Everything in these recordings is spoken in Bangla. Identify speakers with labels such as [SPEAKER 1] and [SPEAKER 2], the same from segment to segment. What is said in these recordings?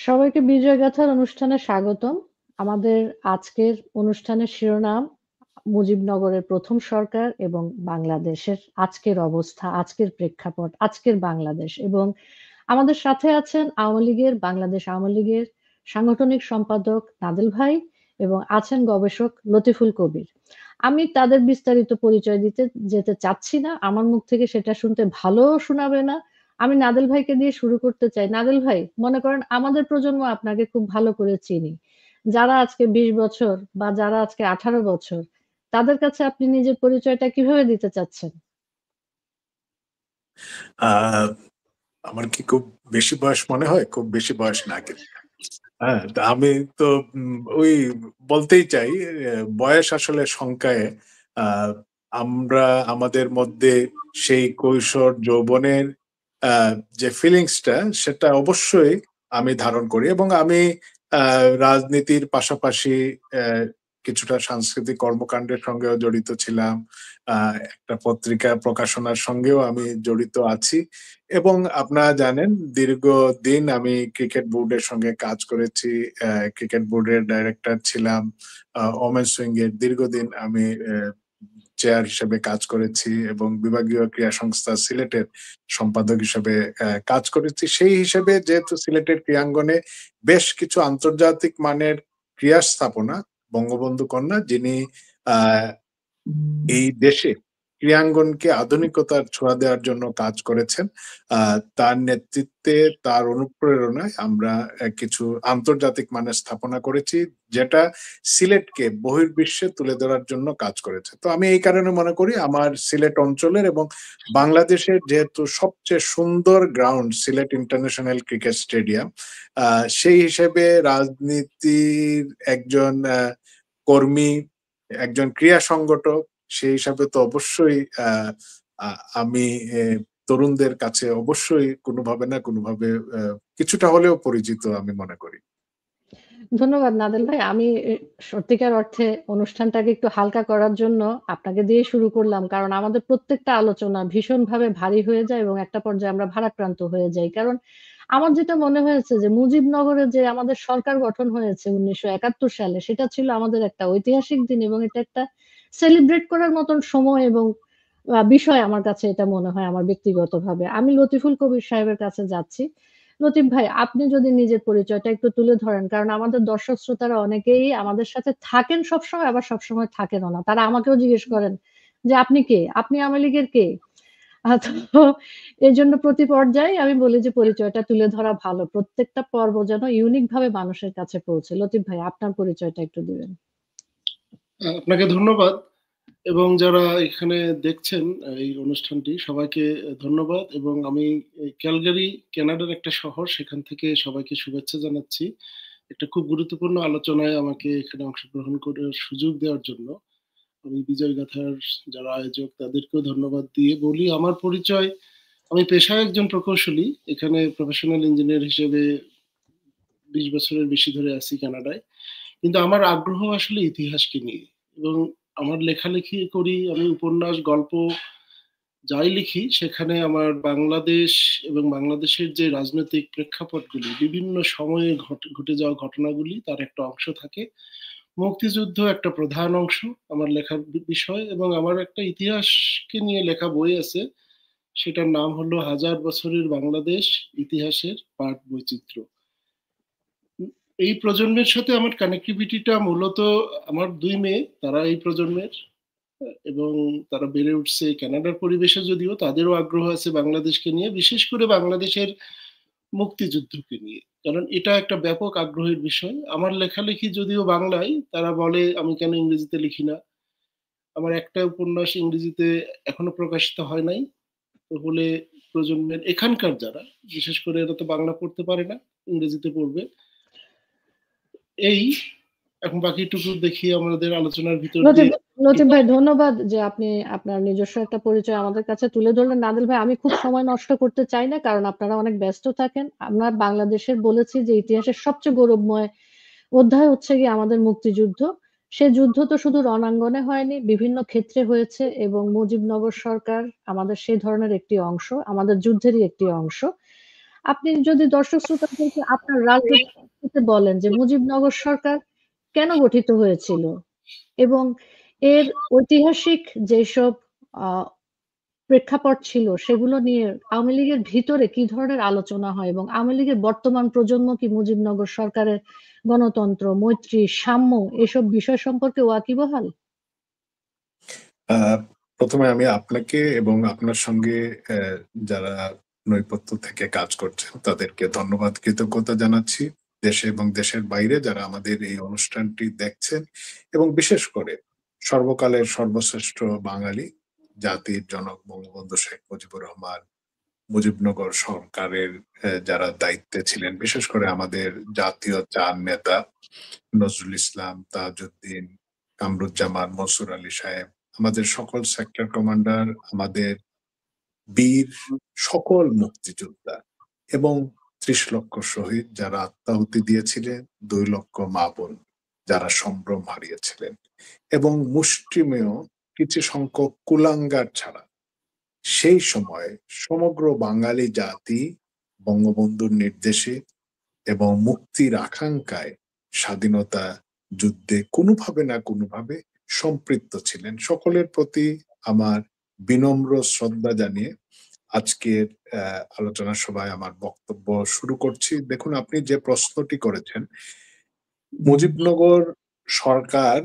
[SPEAKER 1] সবাইকে বিজয় গাথার অনুষ্ঠানে স্বাগতম। আমাদের আজকের অনুষ্ঠানের শিরোনাম মুজিবনগরের প্রথম সরকার এবং বাংলাদেশের আজকের অবস্থা, আজকের প্রেক্ষাপট, আজকের বাংলাদেশ। এবং আমাদের সাথে আছেন বাংলাদেশ আওয়ামী লীগের সাংগঠনিক সম্পাদক নাদিল ভাই এবং আছেন গবেষক লতিফুল কবির। আমি তাদের বিস্তারিত পরিচয় দিতে যেতে চাচ্ছি না, আমার মুখ থেকে সেটা শুনতে ভালো শোনাবে না। আমি নাদিল ভাইকে দিয়ে শুরু করতে চাই। নাদিল ভাই, মনে করেন আমাদের প্রজন্ম আপনাকে খুব ভালো করে চিনি। যারা আজকে 20 বছর বা যারা আজকে 18 বছর, তাদের কাছে আপনি নিজের পরিচয়টা কিভাবে দিতে চাচ্ছেন?
[SPEAKER 2] আমার কি খুব বেশি বয়স মনে হয়? খুব বেশি বয়স না কিন্তু। হ্যাঁ, তা আমি তো ওই বলতেই চাই, বয়স আসলে সংখ্যায়। আহ, আমরা আমাদের মধ্যে সেই কৈশোর যৌবনের যে ফিলিংসটা, সেটা অবশ্যই আমি ধারণ করি। এবং আমি রাজনীতির পাশাপাশি আহ, কিছুটা সাংস্কৃতিক কর্মকাণ্ডের সঙ্গেও জড়িত ছিলাম। একটা পত্রিকা প্রকাশনার সঙ্গেও আমি জড়িত আছি। এবং আপনারা জানেন, দীর্ঘদিন আমি ক্রিকেট বোর্ডের সঙ্গে কাজ করেছি। ক্রিকেট বোর্ডের ডাইরেক্টর ছিলাম। ওমেন সুইং এর দীর্ঘদিন আমি চেয়ার হিসেবে কাজ করেছি এবং বিভাগীয় ক্রীড়া সংস্থা সিলেটের সম্পাদক হিসেবে কাজ করেছি। সেই হিসেবে যেহেতু সিলেটের ক্রীড়াঙ্গনে বেশ কিছু আন্তর্জাতিক মানের ক্রীড়া স্থাপনা, বঙ্গবন্ধু কন্যা যিনি আহ এই দেশে ক্রীড়াঙ্গনকে আধুনিকতার ছোঁয়া দেওয়ার জন্য কাজ করেছেন, তার নেতৃত্বে, তার অনুপ্রেরণায় আমরা কিছু আন্তর্জাতিক মানের স্থাপনা করেছি, যেটা সিলেটকে বহির্বিশ্বে তুলে ধরার জন্য কাজ করেছে। তো আমি এই কারণে মনে করি আমার সিলেট অঞ্চলের এবং বাংলাদেশের যেহেতু সবচেয়ে সুন্দর ground Sylhet international cricket stadium, সেই হিসেবে রাজনীতির একজন কর্মী, একজন ক্রীড়া সংগঠক, সেই হিসাবে তো অবশ্যই আমি তরুণদের কাছে অবশ্যই কোনোভাবে না কোনোভাবে কিছুটা হলেও পরিচিত আমি মনে করি।
[SPEAKER 1] ধন্যবাদ নাদিল ভাই। আমি সত্যিকার অর্থে অনুষ্ঠানটাকে একটু হালকা করার জন্য আপনাকে দিয়ে শুরু করলাম, কারণ আমাদের প্রত্যেকটা আলোচনা ভীষণভাবে ভারী হয়ে যায় এবং একটা পর্যায়ে আমরা ভারাক্রান্ত হয়ে যাই। কারণ আমার যেটা মনে হয়েছে যে মুজিবনগরে যে আমাদের সরকার গঠন হয়েছে 1971 সালে, সেটা ছিল আমাদের একটা ঐতিহাসিক দিন এবং এটা একটা সেলিব্রেট করার মতন সময় এবং বিষয়। আমার কাছে এটা মনে হয় আমার ব্যক্তিগতভাবে। আমি লতিফুল কবির সাহেবের কাছে যাচ্ছি। লতিফ ভাই, আপনি যদি নিজের পরিচয়টা একটু তুলে ধরেন, কারণ আমাদের দর্শক শ্রোতারা অনেকেই আমাদের সাথে থাকেন সবসময়, আবার সবসময় থাকেনও না। তারা আমাকেও জিজ্ঞেস করেন যে আপনি কে, আপনি আওয়ামী লীগের কে। তো এই জন্য প্রতি পর্যায়ে আমি বলি যে পরিচয়টা তুলে ধরা ভালো, প্রত্যেকটা পর্ব যেন ইউনিক ভাবে মানুষের কাছে পৌঁছে। লতিফ ভাই, আপনার পরিচয়টা একটু দিবেন।
[SPEAKER 3] আপনাকে ধন্যবাদ এবং যারা এখানে দেখছেন এই অনুষ্ঠানটি, সবাইকে ধন্যবাদ। এবং আমি ক্যালগারি, কানাডার একটা শহর, সেখান থেকে সবাইকে শুভেচ্ছা জানাচ্ছি একটা খুব গুরুত্বপূর্ণ আলোচনায় আমাকে এখানে অংশগ্রহণ করার সুযোগ দেওয়ার জন্য। আমি বিজয় গাথার যারা আয়োজক তাদেরকেও ধন্যবাদ দিয়ে বলি আমার পরিচয়। আমি পেশায় একজন প্রকৌশলী, এখানে প্রফেশনাল ইঞ্জিনিয়ার হিসেবে 20 বছরের বেশি ধরে আছি কানাডায়। কিন্তু আমার আগ্রহ আসলে ইতিহাসকে নিয়ে, এবং আমার লেখালেখি করি, আমি উপন্যাস, গল্প যাই লিখি, সেখানে আমার বাংলাদেশ এবং বাংলাদেশের যে রাজনৈতিক প্রেক্ষাপটগুলি, বিভিন্ন সময়ে ঘটে যাওয়া ঘটনাগুলি তার একটা অংশ থাকে। মুক্তিযুদ্ধ একটা প্রধান অংশ আমার লেখার বিষয়, এবং আমার একটা ইতিহাসকে নিয়ে লেখা বই আছে, সেটার নাম হলো 1000 বছরের বাংলাদেশ, ইতিহাসের পাঠ বৈচিত্র্য। এই প্রজন্মের সাথে আমার কানেক্টিভিটিটা মূলত আমার দুই মেয়ে, তারা এই প্রজন্মের, এবং তারা বেড়ে উঠছে কানাডার পরিবেশে, যদিও তাদেরও আগ্রহ আছে বাংলাদেশকে নিয়ে, বিশেষ করে বাংলাদেশের মুক্তিযুদ্ধকে নিয়ে, কারণ এটা একটা ব্যাপক আগ্রহের বিষয়। আমার লেখালেখি যদিও বাংলায়, তারা বলে আমি কেন ইংরেজিতে লিখি না। আমার একটা উপন্যাস ইংরেজিতে এখনো প্রকাশিত হয় নাই, তো হলে প্রজন্মের এখানকার যারা, বিশেষ করে এরা তো বাংলা পড়তে পারে না, ইংরেজিতে পড়বে। এই এখন বাকিটুকু দেখি আমাদের আলোচনার ভিতর দিয়ে।
[SPEAKER 1] লতিফ ভাই, ধন্যবাদ যে আপনি আপনার নিজস্ব একটা পরিচয় আমাদের কাছে তুলে ধরলেন। নাদিল ভাই, আমি খুব সময় নষ্ট করতে চাই না, কারণ আপনারা অনেক ব্যস্ত থাকেন। আমরা বাংলাদেশের বলেছি যে ইতিহাসের সবচেয়ে গৌরবময় অধ্যায় হচ্ছে গিয়ে আমাদের মুক্তিযুদ্ধ। সে যুদ্ধ তো শুধু রণাঙ্গনে হয়নি, বিভিন্ন ক্ষেত্রে হয়েছে এবং মুজিবনগর সরকার আমাদের সেই ধরনের একটি অংশ, আমাদের যুদ্ধেরই একটি অংশ। আপনি যদি দর্শক শ্রোতাদেরকে আপনার রাজনীতিতে বলেন যে মুজিবনগর সরকার কেন গঠিত হয়েছিল এবং এর ঐতিহাসিক যেসব আ প্রেক্ষাপট ছিল সেগুলো নিয়ে আওয়ামী লীগের ভিতরে কি ধরনের আলোচনা হয় এবং আওয়ামী লীগের বর্তমান প্রজন্ম কি মুজিবনগর সরকারের গণতন্ত্র, মৈত্রী, সাম্য এসব বিষয় সম্পর্কে ওয়াকিবহাল?
[SPEAKER 2] আহ, প্রথমে আমি আপনাকে এবং আপনার সঙ্গে যারা নৈপথ্য থেকে কাজ করছেন তাদেরকে ধন্যবাদ, কৃতজ্ঞতা জানাচ্ছি। দেশে এবং দেশের বাইরে যারা আমাদের এই অনুষ্ঠানটি দেখছেন, এবং বিশেষ করে সর্বকালের সর্বশ্রেষ্ঠ বাঙালি, জাতির জনক বঙ্গবন্ধু শেখ মুজিবুর রহমান, মুজিবনগর সরকারের যারা দায়িত্বে ছিলেন, বিশেষ করে আমাদের জাতীয় চার নেতা নজরুল ইসলাম, তাজউদ্দিন, কামরুজ্জামান, মনসুর আলী সাহেব, আমাদের সকল সেক্টর কমান্ডার, আমাদের বীর সকল মুক্তিযোদ্ধা, এবং ৩০ লক্ষ শহীদ যারা আত্মাহুতি দিয়েছিলেন, ২ লক্ষ মা বোন যারা সম্ভ্রম হারিয়েছিলেন, এবং মুষ্টিমেয় কিছু সংখ্যক কুলাঙ্গার ছাড়া সেই সময় সমগ্র বাঙালি জাতি বঙ্গবন্ধুর নির্দেশে এবং মুক্তির আকাঙ্ক্ষায় স্বাধীনতা যুদ্ধে কোনোভাবে না কোনোভাবে সম্পৃক্ত ছিলেন। সকলের প্রতি আমার বিনম্র শ্রদ্ধা জানিয়ে আজকের আলোচনা সভায় আমার বক্তব্য শুরু করছি। দেখুন, আপনি যে প্রশ্নটি করেছেন, মুজিবনগর সরকার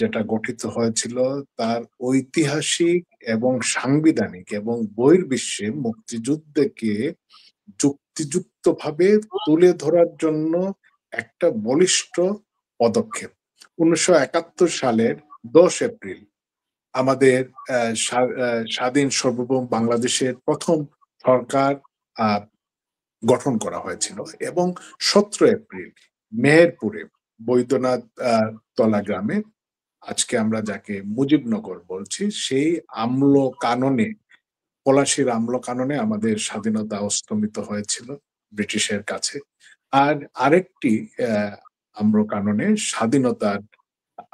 [SPEAKER 2] যেটা গঠিত হয়েছিল তার ঐতিহাসিক এবং সাংবিধানিক এবং বহির্বিশ্বে মুক্তিযুদ্ধকে যুক্তিযুক্তভাবে তুলে ধরার জন্য একটা বলিষ্ঠ পদক্ষেপ। ১৯৭১ সালের ১০ এপ্রিল আমাদের স্বাধীন সার্বভৌম বাংলাদেশের প্রথম সরকার আহ, গঠন করা হয়েছিল, এবং ১৭ এপ্রিল মেহেরপুরে বৈদ্যনাথ তলা গ্রামে, আজকে আমরা যাকে মুজিবনগর বলছি, সেই আমল কাননে, পলাশির আমল কাননে আমাদের স্বাধীনতা অস্তমিত হয়েছিল ব্রিটিশের কাছে। আর আরেকটি আম্র কাননে স্বাধীনতার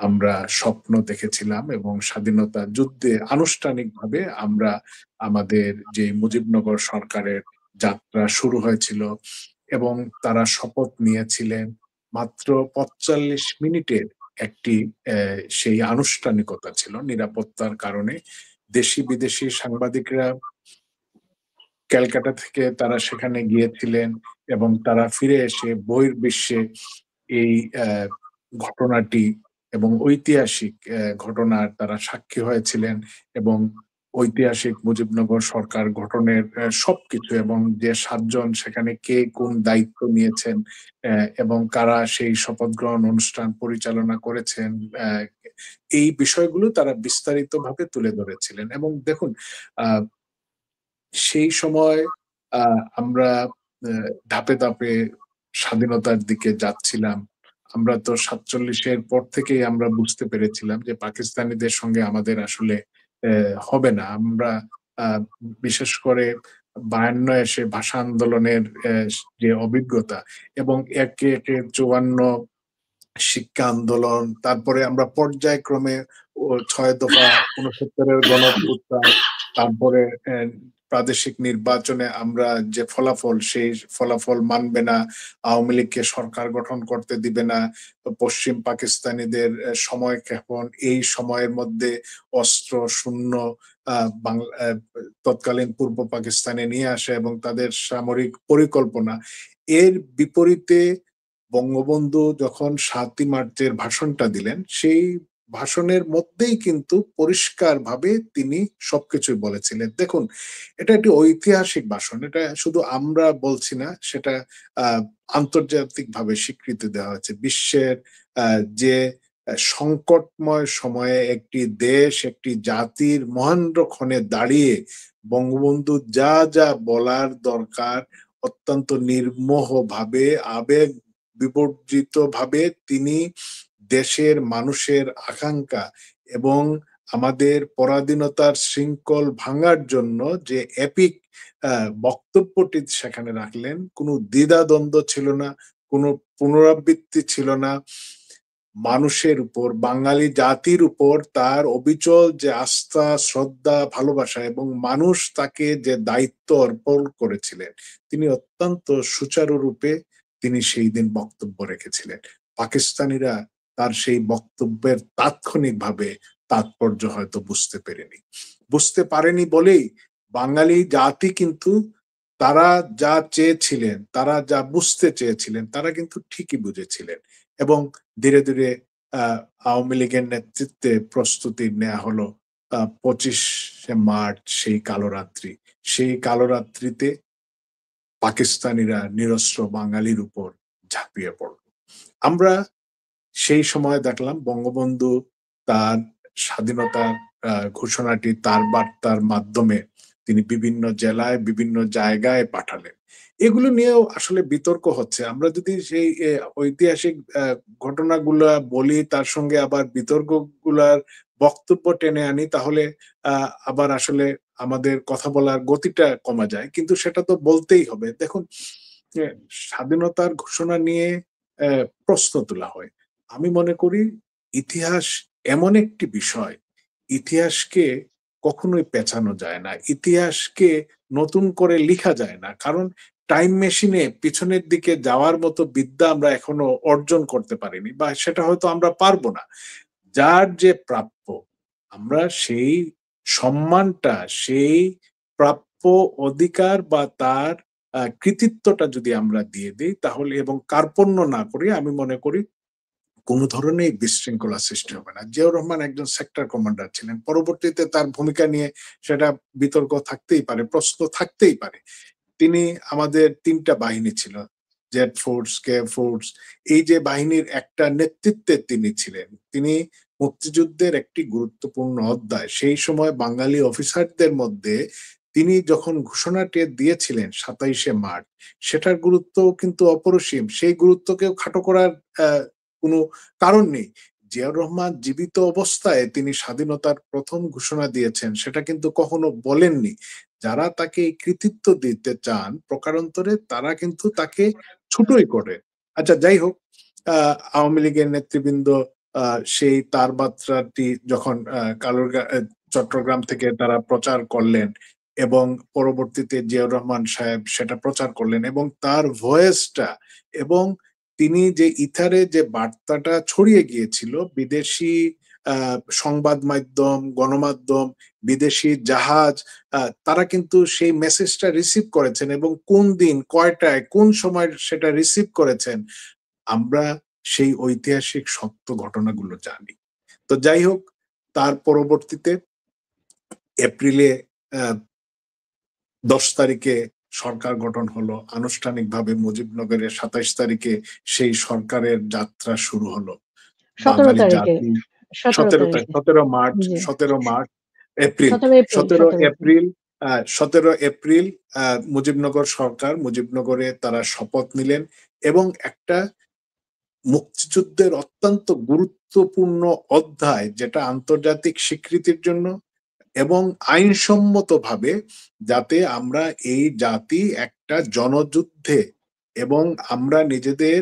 [SPEAKER 2] আমরা স্বপ্ন দেখেছিলাম, এবং স্বাধীনতা যুদ্ধে আনুষ্ঠানিকভাবে আমরা আমাদের যে মুজিবনগর সরকারের যাত্রা শুরু হয়েছিল, এবং তারা শপথ নিয়েছিলেন মাত্র ৪৫ মিনিটের একটি সেই আনুষ্ঠানিকতা ছিল। নিরাপত্তার কারণে দেশি বিদেশি সাংবাদিকরা ক্যালকাটা থেকে তারা সেখানে গিয়েছিলেন, এবং তারা ফিরে এসে বহির্বিশ্বে এই ঘটনাটি এবং ঐতিহাসিক ঘটনার তারা সাক্ষী হয়েছিলেন, এবং ঐতিহাসিক মুজিবনগর সরকার গঠনের সবকিছু, এবং যে ৭ জন সেখানে কে কোন দায়িত্ব নিয়েছেন, এবং কারা সেই শপথ গ্রহণ অনুষ্ঠান পরিচালনা করেছেন, এই বিষয়গুলো তারা বিস্তারিতভাবে তুলে ধরেছিলেন। এবং দেখুন, সেই সময় আমরা ধাপে ধাপে স্বাধীনতার দিকে যাচ্ছিলাম। আমরা তো ৪৭-এর পর থেকেই আমরা বুঝতে পেরেছিলাম যে পাকিস্তানিদের সঙ্গে আমাদের আসলে হবে না। আমরা বিশেষ করে ৫২ এসে ভাষা আন্দোলনের যে অভিজ্ঞতা, এবং একে একে ৫৪ শিক্ষা আন্দোলন, তারপরে আমরা পর্যায়ক্রমে ৬ দফা, ৬৯-এর গণঅভ্যুত্থান, তারপরে প্রাদেশিক নির্বাচনে আমরা যে ফলাফল, সেই ফলাফল মানবে না, আওয়ামী লীগকে সরকার গঠন করতে দিবে না, পশ্চিম পাকিস্তানিদের সময় ক্ষেপণ, এই সময়ের মধ্যে অস্ত্র শূন্য তৎকালীন পূর্ব পাকিস্তানে নিয়ে আসা এবং তাদের সামরিক পরিকল্পনা। এর বিপরীতে বঙ্গবন্ধু যখন ৭ই মার্চের ভাষণটা দিলেন, সেই ভাষণের মধ্যেই কিন্তু পরিষ্কারভাবে তিনি সবকিছুই বলেছিলেন। দেখুন, এটা একটি ঐতিহাসিক ভাষণ। এটা শুধু আমরা বলছি না, সেটা আন্তর্জাতিকভাবে স্বীকৃতি দেওয়া হয়েছে। বিশ্বের যে সংকটময় সময়ে একটি দেশ, একটি জাতির মহেন্দ্রক্ষণে দাঁড়িয়ে বঙ্গবন্ধু যা যা বলার দরকার অত্যন্ত নির্মোহভাবে, আবেগ বিবর্জিত ভাবে তিনি দেশের মানুষের আকাঙ্ক্ষা এবং আমাদের পরাধীনতার শৃঙ্খল ভাঙার জন্য যে এপিক বক্তব্যটি সেখানে রাখলেন, কোনো দ্বিধাদ্বন্দ্ব ছিল না, কোনো পুনরাবৃত্তি ছিল না। মানুষের উপর, বাঙালি জাতির উপর তার অবিচল যে আস্থা, শ্রদ্ধা, ভালোবাসা এবং মানুষ তাকে যে দায়িত্ব অর্পণ করেছিলেন, তিনি অত্যন্ত সুচারুরূপে তিনি সেই দিন বক্তব্য রেখেছিলেন। পাকিস্তানিরা তার সেই বক্তব্যের তাৎক্ষণিকভাবে তাৎপর্য হয়তো বুঝতে পারেনি বলেই বাঙালি জাতি কিন্তু তারা যা চেয়েছিলেন, তারা যা বুঝতে চেয়েছিলেন, তারা কিন্তু ঠিকই বুঝেছিলেন। এবং ধীরে ধীরে আওয়ামী লীগের নেতৃত্বে প্রস্তুতি নেওয়া হলো 25শে মার্চ, সেই কালো রাত্রিতে পাকিস্তানিরা নিরস্ত্র বাঙালির উপর ঝাঁপিয়ে পড়ল। আমরা সেই সময় দেখলাম বঙ্গবন্ধু তার স্বাধীনতার ঘোষণাটি তার বার্তার মাধ্যমে তিনি বিভিন্ন জেলায়, বিভিন্ন জায়গায় পাঠালেন। এগুলো নিয়েও আসলে বিতর্ক হচ্ছে। আমরা যদি সেই ঐতিহাসিক ঘটনাগুলা বলি, তার সঙ্গে আবার বিতর্কগুলার বক্তব্য টেনে আনি, তাহলে আবার আসলে আমাদের কথা বলার গতিটা কমা যায়। কিন্তু সেটা তো বলতেই হবে। দেখুন, স্বাধীনতার ঘোষণা নিয়ে প্রশ্ন তোলা হয়। আমি মনে করি ইতিহাস এমন একটি বিষয়, ইতিহাসকে কখনোই পেছানো যায় না, ইতিহাসকে নতুন করে লিখা যায় না। কারণ টাইম মেশিনে পিছনের দিকে যাওয়ার মতো বিদ্যা আমরা এখনো অর্জন করতে পারিনি, বা সেটা হয়তো আমরা পারবো না। যার যে প্রাপ্য, আমরা সেই সম্মানটা, সেই প্রাপ্য অধিকার বা তার কৃতিত্বটা যদি আমরা দিয়ে দিই, তাহলে এবং কার্পণ্য না করি, আমি মনে করি কোন ধরনের বিশৃঙ্খলা সৃষ্টি হবে না। জিয়াউর রহমান একজন সেক্টর কমান্ডার ছিলেন। পরবর্তীতে তার ভূমিকা নিয়ে সেটা বিতর্ক থাকতেই পারে, প্রশ্ন থাকতেই পারে। তিনি, আমাদের ৩টা বাহিনী ছিল, জেড ফোর্স, কে ফোর্স, এই যে বাহিনীর একটা নেতৃত্বে তিনি ছিলেন। তিনি মুক্তিযুদ্ধের একটি গুরুত্বপূর্ণ অধ্যায়, সেই সময় বাঙালি অফিসারদের মধ্যে তিনি যখন ঘোষণাটি দিয়েছিলেন ২৭শে মার্চ, সেটার গুরুত্ব কিন্তু অপরিসীম। সেই গুরুত্বকেও খাটো করার কোনো কারণ নেই। জিয়াউর রহমান জীবিত অবস্থায় তিনি স্বাধীনতার প্রথম ঘোষণা দিয়েছেন, সেটা কিন্তু কখনো বলেননি। যারা তাকে এই কৃতিত্ব দিতে চান প্রকারান্তরে, তারা কিন্তু তাকে ছোটই করে। আচ্ছা, যাই হোক, আওয়ামী লীগের নেতৃবৃন্দ সেই তার বার্তাটি যখন চট্টগ্রাম থেকে তারা প্রচার করলেন, এবং পরবর্তীতে জিয়াউর রহমান সাহেব সেটা প্রচার করলেন, এবং তার ভয়েসটা এবং তিনি যে ইথারে যে বার্তাটা ছড়িয়ে গিয়েছিল, বিদেশি সংবাদ মাধ্যম, গণমাধ্যম, বিদেশি জাহাজ, তারা কিন্তু সেই মেসেজটা রিসিভ করেছেন, এবং কোন দিন, কয়টায়, কোন সময় সেটা রিসিভ করেছেন, আমরা সেই ঐতিহাসিক সত্য ঘটনাগুলো জানি। তো যাই হোক, তার পরবর্তীতে এপ্রিলে 10 তারিখে সরকার গঠন হলো আনুষ্ঠানিকভাবে মুজিবনগরে। 27 তারিখে সেই সরকারের যাত্রা শুরু হলো।
[SPEAKER 1] 17
[SPEAKER 2] বাঙালি
[SPEAKER 1] তারিখে,
[SPEAKER 2] জাতি
[SPEAKER 1] 17
[SPEAKER 2] 17
[SPEAKER 1] তারিখে।
[SPEAKER 2] 17 মার্চ,
[SPEAKER 1] জি।
[SPEAKER 2] 17 March, April,
[SPEAKER 1] 17 April,
[SPEAKER 2] 17
[SPEAKER 1] 17 April.
[SPEAKER 2] April, 17 April Mujibnagar সরকার, মুজিবনগরে তারা শপথ নিলেন, এবং একটা মুক্তিযুদ্ধের অত্যন্ত গুরুত্বপূর্ণ অধ্যায়, যেটা আন্তর্জাতিক স্বীকৃতির জন্য এবং আইনসম্মতভাবে, যাতে আমরা এই জাতি একটা জনযুদ্ধে, এবং আমরা নিজেদের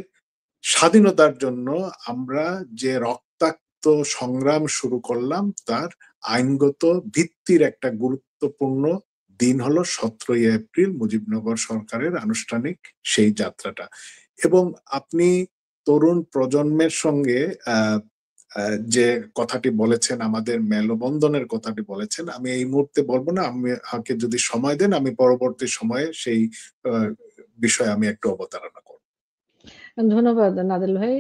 [SPEAKER 2] স্বাধীনতার জন্য আমরা যে রক্তাক্ত সংগ্রাম শুরু করলাম, তার আইনগত ভিত্তির একটা গুরুত্বপূর্ণ দিন হলো 17 এপ্রিল, মুজিবনগর সরকারের আনুষ্ঠানিক সেই যাত্রাটা। এবং আপনি তরুণ প্রজন্মের সঙ্গে যে কথাটি বলেছেন, আমাদের মেলবন্ধনের কথাটি বলেছেন, আমি এই মুহূর্তে বলবো না, আমাকে যদি সময় দেন, আমি পরবর্তী সময়ে সেই বিষয়ে আমি একটু অবতারণা করব।
[SPEAKER 1] ধন্যবাদ নাদেল ভাই।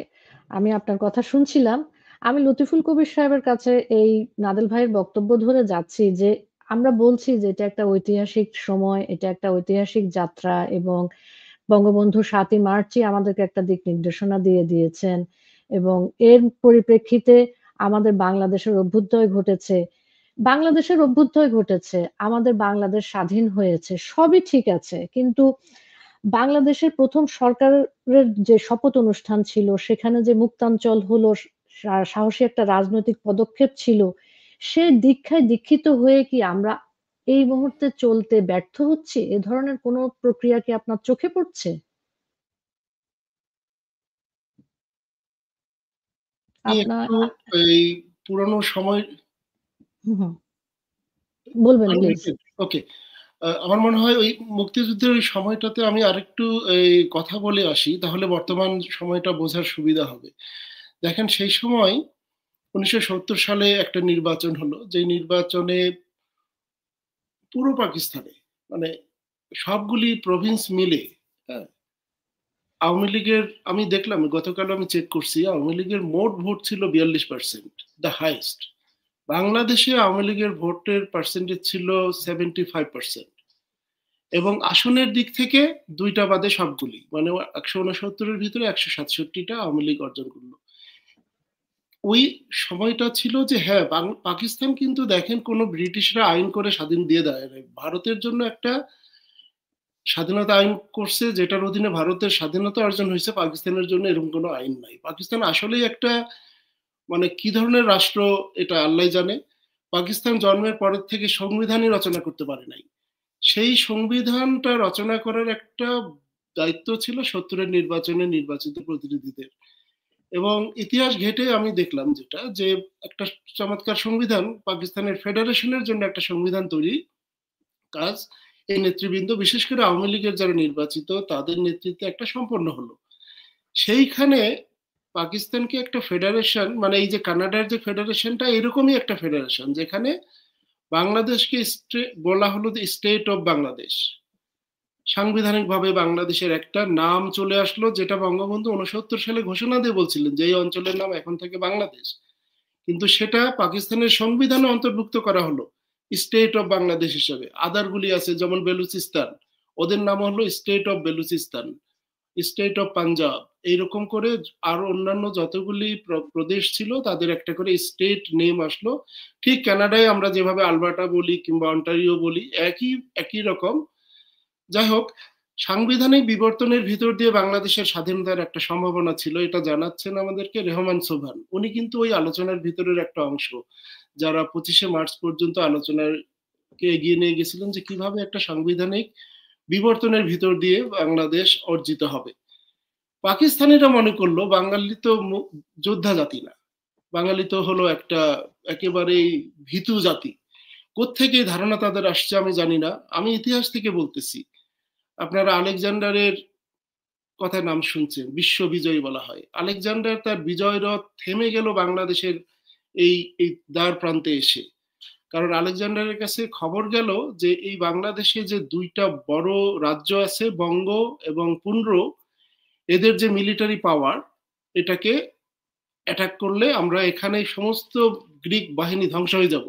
[SPEAKER 1] আমি আপনার কথা শুনছিলাম। আমি লতিফুল কবির সাহেবের কাছে এই নাদেল ভাইয়ের বক্তব্য ধরে যাচ্ছি যে, আমরা বলছি যে এটা একটা ঐতিহাসিক সময়, এটা একটা ঐতিহাসিক যাত্রা, এবং বঙ্গবন্ধু ৭ই মার্চই আমাদেরকে একটা দিক নির্দেশনা দিয়ে দিয়েছেন, এবং এর পরিপ্রেক্ষিতে আমাদের বাংলাদেশের অভ্যুদয় ঘটেছে। আমাদের বাংলাদেশ স্বাধীন হয়েছে। সবই ঠিক আছে। কিন্তু বাংলাদেশের ১ম সরকারের যে শপথ অনুষ্ঠান ছিল, সেখানে যে মুক্তাঞ্চল হলো, সাহসী একটা রাজনৈতিক পদক্ষেপ ছিল, সে দীক্ষায় দীক্ষিত হয়ে কি আমরা এই মুহূর্তে চলতে ব্যর্থ হচ্ছি? এ ধরনের কোন প্রক্রিয়া কি আপনার চোখে পড়ছে? আপনার
[SPEAKER 3] একটু এই পুরনো সময়
[SPEAKER 1] বলবেন প্লিজ।
[SPEAKER 3] ওকে, আমার মনে হয় ওই মুক্তিযুদ্ধের ওই সময়টাতে আমি আরেকটু এই কথা বলে আসি, তাহলে বর্তমান সময়টা বোঝার সুবিধা হবে। দেখেন, সেই সময় 1970 সালে একটা নির্বাচন হলো, যে নির্বাচনে পুরো পাকিস্তানে মানে সবগুলি প্রভিন্স মিলে, হ্যাঁ, আওয়ামী লীগের, আমি দেখলাম গতকাল আমি চেক করছি, আওয়ামী লীগের মোট ভোট ছিল 42%, দ্য হাইয়েস্ট। বাংলাদেশে আওয়ামী লীগের ভোটের পার্সেন্টেজ ছিল 75%, এবং আসনের দিক থেকে দুইটা বাদে সবগুলি, মানে 169-এর ভিতরে 167টা আওয়ামী লীগ অর্জন করলো। ওই সময়টা ছিল যে হ্যাঁ, পাকিস্তান কিন্তু দেখেন কোনো ব্রিটিশরা আইন করে স্বাধীন দিয়ে দেয় নাই, ভারতের জন্য একটা স্বাধীনতা আইন করছে, যেটার অধীনে ভারতের স্বাধীনতা অর্জন হয়েছে। পাকিস্তানের জন্য এরকম কোনো আইন নাই। পাকিস্তান আসলেই একটা মানে কি ধরনের রাষ্ট্র এটা আল্লাহ জানে। পাকিস্তান জন্মের পরের থেকে সংবিধানই রচনা করতে পারে নাই। সেই সংবিধানটা রচনা করার একটা দায়িত্ব ছিল 70-এর নির্বাচনে নির্বাচিত প্রতিনিধিদের। এবং ইতিহাস ঘেটে আমি দেখলাম যেটা, যে একটা চমৎকার সংবিধান, পাকিস্তানের ফেডারেশনের জন্য একটা সংবিধান তৈরি কাজ এই নেতৃবৃন্দ, বিশেষ করে আওয়ামী লীগের যারা নির্বাচিত তাদের নেতৃত্বে একটা সম্পন্ন হলো। সেইখানে পাকিস্তানকে একটা ফেডারেশন, মানে এই যে কানাডার যে ফেডারেশনটা, এরকমই একটা ফেডারেশন, যেখানে বাংলাদেশকে বলা হলো যে স্টেট অফ বাংলাদেশ। সাংবিধানিকভাবে বাংলাদেশের একটা নাম চলে আসলো, যেটা বঙ্গবন্ধু 69 সালে ঘোষণা দিয়ে বলছিলেন যে এই অঞ্চলের নাম এখন থেকে বাংলাদেশ, কিন্তু সেটা পাকিস্তানের সংবিধানে অন্তর্ভুক্ত করা হলো স্টেট অফ বাংলাদেশ হিসেবে। আদারগুলি আছে, যেমন বেলুচিস্তান, ওদের নাম হলো state of Balochistan, state of Punjab, এইরকম করে আরো অন্যান্য যতগুলি প্রদেশ ছিল তাদের একটা করে স্টেট নেম আসলো। ঠিক কানাডায় আমরা যেভাবে আলবার্টা বলি কিংবা অন্টারিও বলি, একই রকম। যাই হোক, সাংবিধানিক বিবর্তনের ভিতর দিয়ে বাংলাদেশের স্বাধীনতার একটা সম্ভাবনা ছিল, এটা জানাচ্ছেন আমাদেরকে রেহমান সোবহান। উনি কিন্তু ওই আলোচনার ভিতরের একটা অংশ, যারা 25শে মার্চ পর্যন্ত আলোচনাকে এগিয়ে নিয়ে গেছিলেন যে কিভাবে একটা সাংবিধানিক বিবর্তনের ভিতর দিয়ে বাংলাদেশ অর্জিত হবে। পাকিস্তানিরা মনে করলো বাঙালি তো যোদ্ধা জাতি না, বাঙালি তো হলো একটা একেবারেই ভীতু জাতি। কোত্থেকে এই ধারণা তাদের আসছে আমি জানি না, আমি ইতিহাস থেকে বলতেছি। আপনারা আলেকজান্ডারের কথা নাম শুনছেন, বিশ্ব বিজয়ী বলা হয়। আলেকজান্ডার তার বিজয় রথ থেমে গেল বাংলাদেশের এই দ্বার প্রান্তে এসে, কারণ আলেকজান্ডারের কাছে খবর গেল যে এই বাংলাদেশে যে দুইটা বড় রাজ্য আছে, বঙ্গ এবং পুন্ড্র, এদের যে মিলিটারি পাওয়ার, এটাকে অ্যাটাক করলে আমরা এখানে সমস্ত গ্রিক বাহিনী ধ্বংস হয়ে যাব।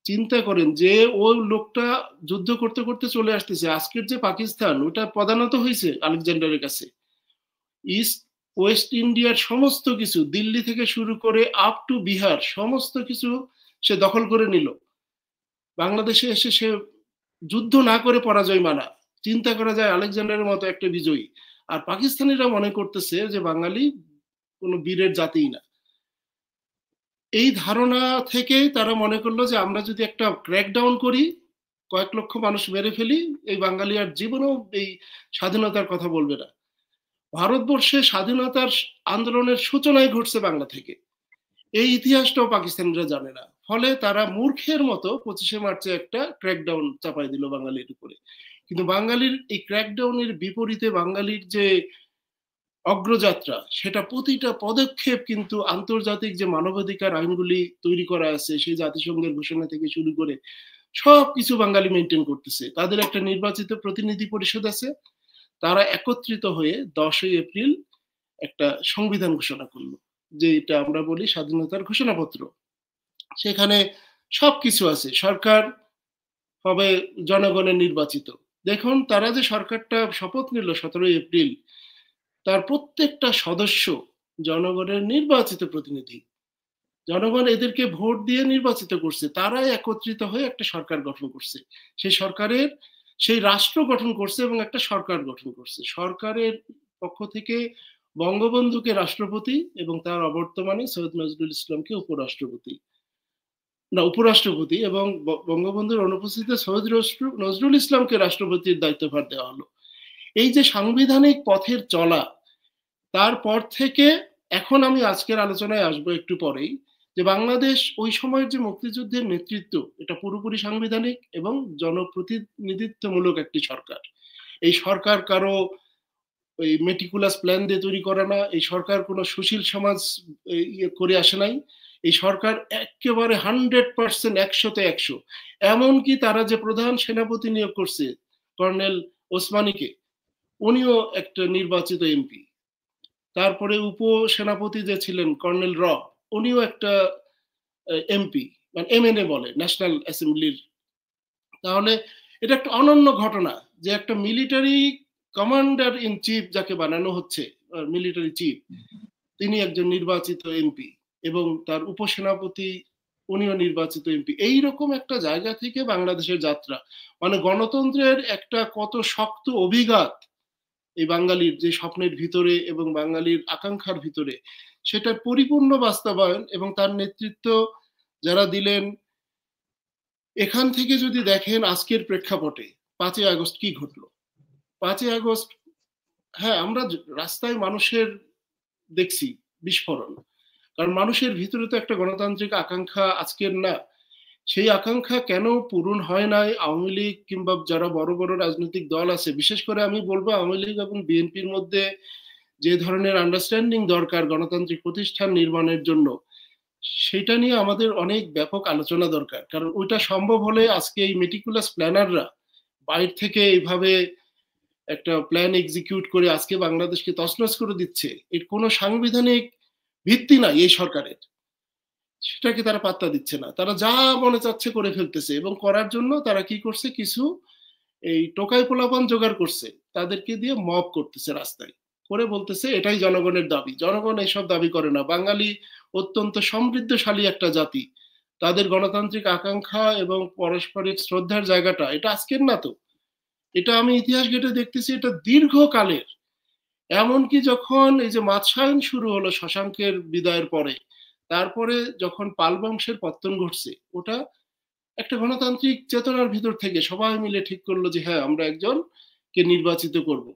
[SPEAKER 3] চিন্তা করেন যে ওই লোকটা যুদ্ধ করতে করতে চলে আসতেছে। আজকের যে পাকিস্তান, ওটা পদানত হয়েছে আলেকজান্ডারের কাছে। ইস্ট ওয়েস্ট ইন্ডিয়ার সমস্ত কিছু, দিল্লি থেকে শুরু করে আপ টু বিহার, সমস্ত কিছু সে দখল করে নিল। বাংলাদেশে এসে সে যুদ্ধ না করে পরাজয় মানা, চিন্তা করা যায় আলেকজান্ডারের মতো একটা বিজয়ী। আর পাকিস্তানিরা মনে করতেছে যে বাঙালি কোনো বীরের জাতিই না। এই ধারণা থেকেই তারা মনে করলো যে আমরা যদি একটা ক্র্যাকডাউন করি, কয়েক লক্ষ মানুষ মেরে ফেলি, এই বাঙালি আর জীবনেও এই স্বাধীনতার কথা বলবে না। ভারতবর্ষে স্বাধীনতার আন্দোলনের সূচনাই ঘটছে বাংলা থেকে, এই ইতিহাসটাও পাকিস্তানিরা জানে না। ফলে তারা মূর্খের মতো 25শে মার্চে একটা ক্র্যাকডাউন চাপাই দিল বাঙালির উপরে। কিন্তু বাঙালির এই ক্র্যাকডাউনের বিপরীতে বাঙালির যে অগ্রযাত্রা, সেটা প্রতিটা পদক্ষেপ কিন্তু আন্তর্জাতিক যে মানবাধিকার আইনগুলি তৈরি করা আছে, সেই জাতিসংঘের ঘোষণা থেকে শুরু করে সবকিছু বাঙালি মেনটেন করতেছে। তাদের একটা নির্বাচিত প্রতিনিধি পরিষদ আছে, তারা একত্রিত হয়ে 10ই এপ্রিল একটা সংবিধান ঘোষণা করলো, যে এটা আমরা বলি স্বাধীনতার ঘোষণাপত্র। সেখানে সবকিছু আছে, সরকার হবে জনগণের নির্বাচিত। দেখুন, তারা যে সরকারটা শপথ নিল 17ই এপ্রিল, তার প্রত্যেকটা সদস্য জনগণের নির্বাচিত প্রতিনিধি। জনগণ এদেরকে ভোট দিয়ে নির্বাচিত করছে, তারাই একত্রিত হয়ে একটা সরকার গঠন করছে। সেই রাষ্ট্র গঠন করছে এবং একটা সরকার গঠন করছে। সরকারের পক্ষ থেকে বঙ্গবন্ধুকে রাষ্ট্রপতি এবং তার অবর্তমানে সৈয়দ নজরুল ইসলামকে উপরাষ্ট্রপতি এবং বঙ্গবন্ধুর অনুপস্থিতিতে সৈয়দ নজরুল ইসলামকে রাষ্ট্রপতির দায়িত্বভার দেওয়া হলো। এই যে সাংবিধানিক পথের চলা, তারপর থেকে এখন আমি আজকের আলোচনায় আসবো একটু পরেই, যে বাংলাদেশ ওই সময়ের যে মুক্তিযুদ্ধের নেতৃত্ব, এটা পুরোপুরি সাংবিধানিক এবং জনপ্রতিনিধিত্বমূলক একটি সরকার। এই সরকার কারো ওই মেটিকুলাস প্ল্যান দিয়ে তৈরি করা না, এই সরকার কোনো সুশীল সমাজ করে আসে নাই। এই সরকার একেবারে 100% 100-তে 100। এমনকি তারা যে প্রধান সেনাপতি নিয়োগ করছে কর্নেল ওসমানীকে, উনিও একটা নির্বাচিত এমপি। তারপরে উপ সেনাপতি যে ছিলেন কর্নেল র, উনিও একটা এমপি, মানে এমএনএ বলে, ন্যাশনাল অ্যাসেম্বলির। তাহলে এটা একটা অনন্য ঘটনা যে একটা মিলিটারি কমান্ডার ইন চিফ যাকে বানানো হচ্ছে মিলিটারি চিফ, তিনি একজন নির্বাচিত এমপি এবং তার উপসেনাপতি উনিও নির্বাচিত এমপি। এইরকম একটা জায়গা থেকে বাংলাদেশের যাত্রা, মানে গণতন্ত্রের একটা কত শক্ত অভিঘাত এই বাঙালির যে স্বপ্নের ভিতরে এবং বাঙালির আকাঙ্ক্ষার ভিতরে, সেটার পরিপূর্ণ বাস্তবায়ন এবং তার নেতৃত্ব যারা দিলেন। এখান থেকে যদি দেখেন আজকের প্রেক্ষাপটে 5ই আগস্ট কি ঘটলো। 5ই আগস্ট, হ্যাঁ, আমরা রাস্তায় মানুষের দেখছি বিস্ফোরণ, কারণ মানুষের ভিতরে তো একটা গণতান্ত্রিক আকাঙ্ক্ষা আজকের না। সেই আকাঙ্ক্ষা কেন পূরণ হয় নাই আওয়ামী লীগ কিংবা যারা বড় বড় রাজনৈতিক দল আছে, বিশেষ করে আমি বলবো আওয়ামী লীগ এবং বিএনপির মধ্যে যে ধরনের আন্ডারস্ট্যান্ডিং দরকার গণতান্ত্রিক প্রতিষ্ঠান নির্মাণের জন্য, সেটা নিয়ে আমাদের অনেক ব্যাপক আলোচনা দরকার। কারণ ওইটা সম্ভব হলে আজকে এই মেটিকুলাস প্ল্যানাররা বাইরে থেকে এইভাবে একটা প্ল্যান এক্সিকিউট করে আজকে বাংলাদেশকে তছনছ করে দিচ্ছে, এর কোনো সাংবিধানিক ভিত্তি নাই এই সরকারের, সেটাকে তারা পাত্তা দিচ্ছে না। তারা যা মনে চাচ্ছে করে ফেলতেছে এবং করার জন্য তারা কি করছে, কিছু এই টোকাই পোলাপান জোগাড় করছে, তাদেরকে দিয়ে মব করতেছে রাস্তায়, করে বলতেছে এটাই জনগণের দাবি। জনগণ এইসব দাবি করে না। বাঙালি অত্যন্ত সমৃদ্ধশালী একটা জাতি, তাদের গণতান্ত্রিক আকাঙ্ক্ষা এবং পারস্পরিক শ্রদ্ধার জায়গাটা এটা আজকের না তো, এটা আমি ইতিহাস ঘেটে দেখতেছি, এটা দীর্ঘকালের। এমনকি যখন এই যে মাৎসায়ন শুরু হলো শশাঙ্কের বিদায়ের পরে, তারপরে যখন পাল বংশের পতন ঘটছে, ওটা একটা গণতান্ত্রিক চেতনার ভিতর থেকে সবাই মিলে ঠিক করলো যে হ্যাঁ, আমরা একজনকে নির্বাচিত করব।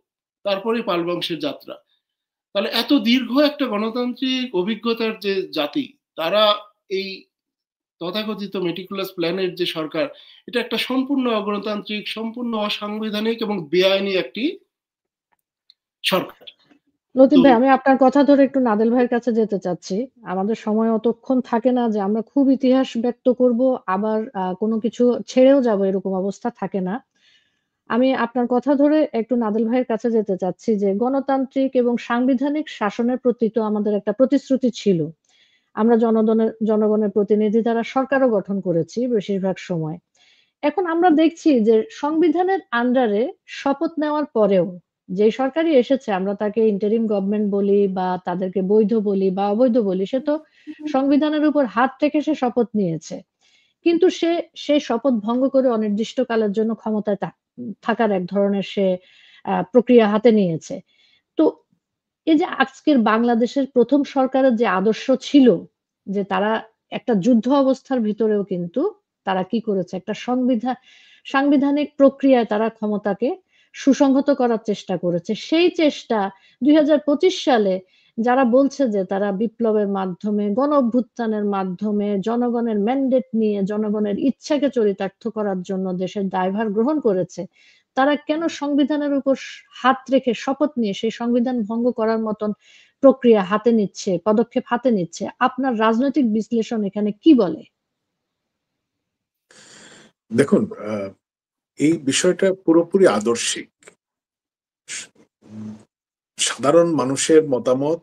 [SPEAKER 3] তারপরে পাল বংশের যাত্রা। তাহলে এত দীর্ঘ একটা গণতান্ত্রিক অভিজ্ঞতার যে জাতি, তারা এই তথাকথিত মেটিকুলাস প্ল্যানের যে সরকার, এটা একটা সম্পূর্ণ অগণতান্ত্রিক, সম্পূর্ণ অসাংবিধানিক এবং বেআইনি একটি সরকার।
[SPEAKER 1] লতিফ ভাই, আমি আপনার কথা ধরে একটু নাদেল ভাইয়ের কাছে যেতে চাচ্ছি। আমাদের সময় অতক্ষণ থাকে না যে আমরা খুব ইতিহাস ব্যক্ত করব, আবার কোনো কিছু ছেড়েও যাব, এরকম অবস্থা থাকে না। আমি আপনার কথা ধরে একটু নাদেল ভাইয়ের কাছে যেতে চাচ্ছি যে গণতান্ত্রিক এবং সাংবিধানিক শাসনের প্রতি তো আমাদের একটা প্রতিশ্রুতি ছিল। আমরা জনগণের প্রতিনিধি দ্বারা সরকারও গঠন করেছি বেশিরভাগ সময়। এখন আমরা দেখছি যে সংবিধানের আন্ডারে শপথ নেওয়ার পরেও যে সরকারই এসেছে, আমরা তাকে ইন্টারিম গভর্নমেন্ট বলি বা তাদেরকে বৈধ বলি বা অবৈধ বলি, সে তো সংবিধানের উপর হাত রেখে সে শপথ নিয়েছে। কিন্তু সে শপথ ভঙ্গ করে অনির্দিষ্টকালের জন্য ক্ষমতায় থাকার এক ধরনের সে প্রক্রিয়া হাতে নিয়েছে। তো এই যে আজকের বাংলাদেশের প্রথম সরকারের যে আদর্শ ছিল যে তারা একটা যুদ্ধ অবস্থার ভিতরেও কিন্তু তারা কি করেছে, একটা সাংবিধানিক প্রক্রিয়ায় তারা ক্ষমতাকে সুসংহত করার চেষ্টা করেছে। সেই চেষ্টা 2025 সালে যারা বলছে যে তারা বিপ্লবের মাধ্যমে, গণ অভ্যুত্থানের মাধ্যমে, জনগণের ম্যান্ডেট নিয়ে জনগণের ইচ্ছাকে চরিতার্থ করার জন্য দেশের দায়ভার গ্রহণ করেছে, তারা কেন সংবিধানের উপর হাত রেখে শপথ নিয়ে সেই সংবিধান ভঙ্গ করার মতন প্রক্রিয়া হাতে নিচ্ছে, পদক্ষেপ হাতে নিচ্ছে? আপনার রাজনৈতিক বিশ্লেষণ এখানে কি বলে?
[SPEAKER 2] দেখুন, এই বিষয়টা পুরোপুরি আদর্শিক। সাধারণ মানুষের মতামত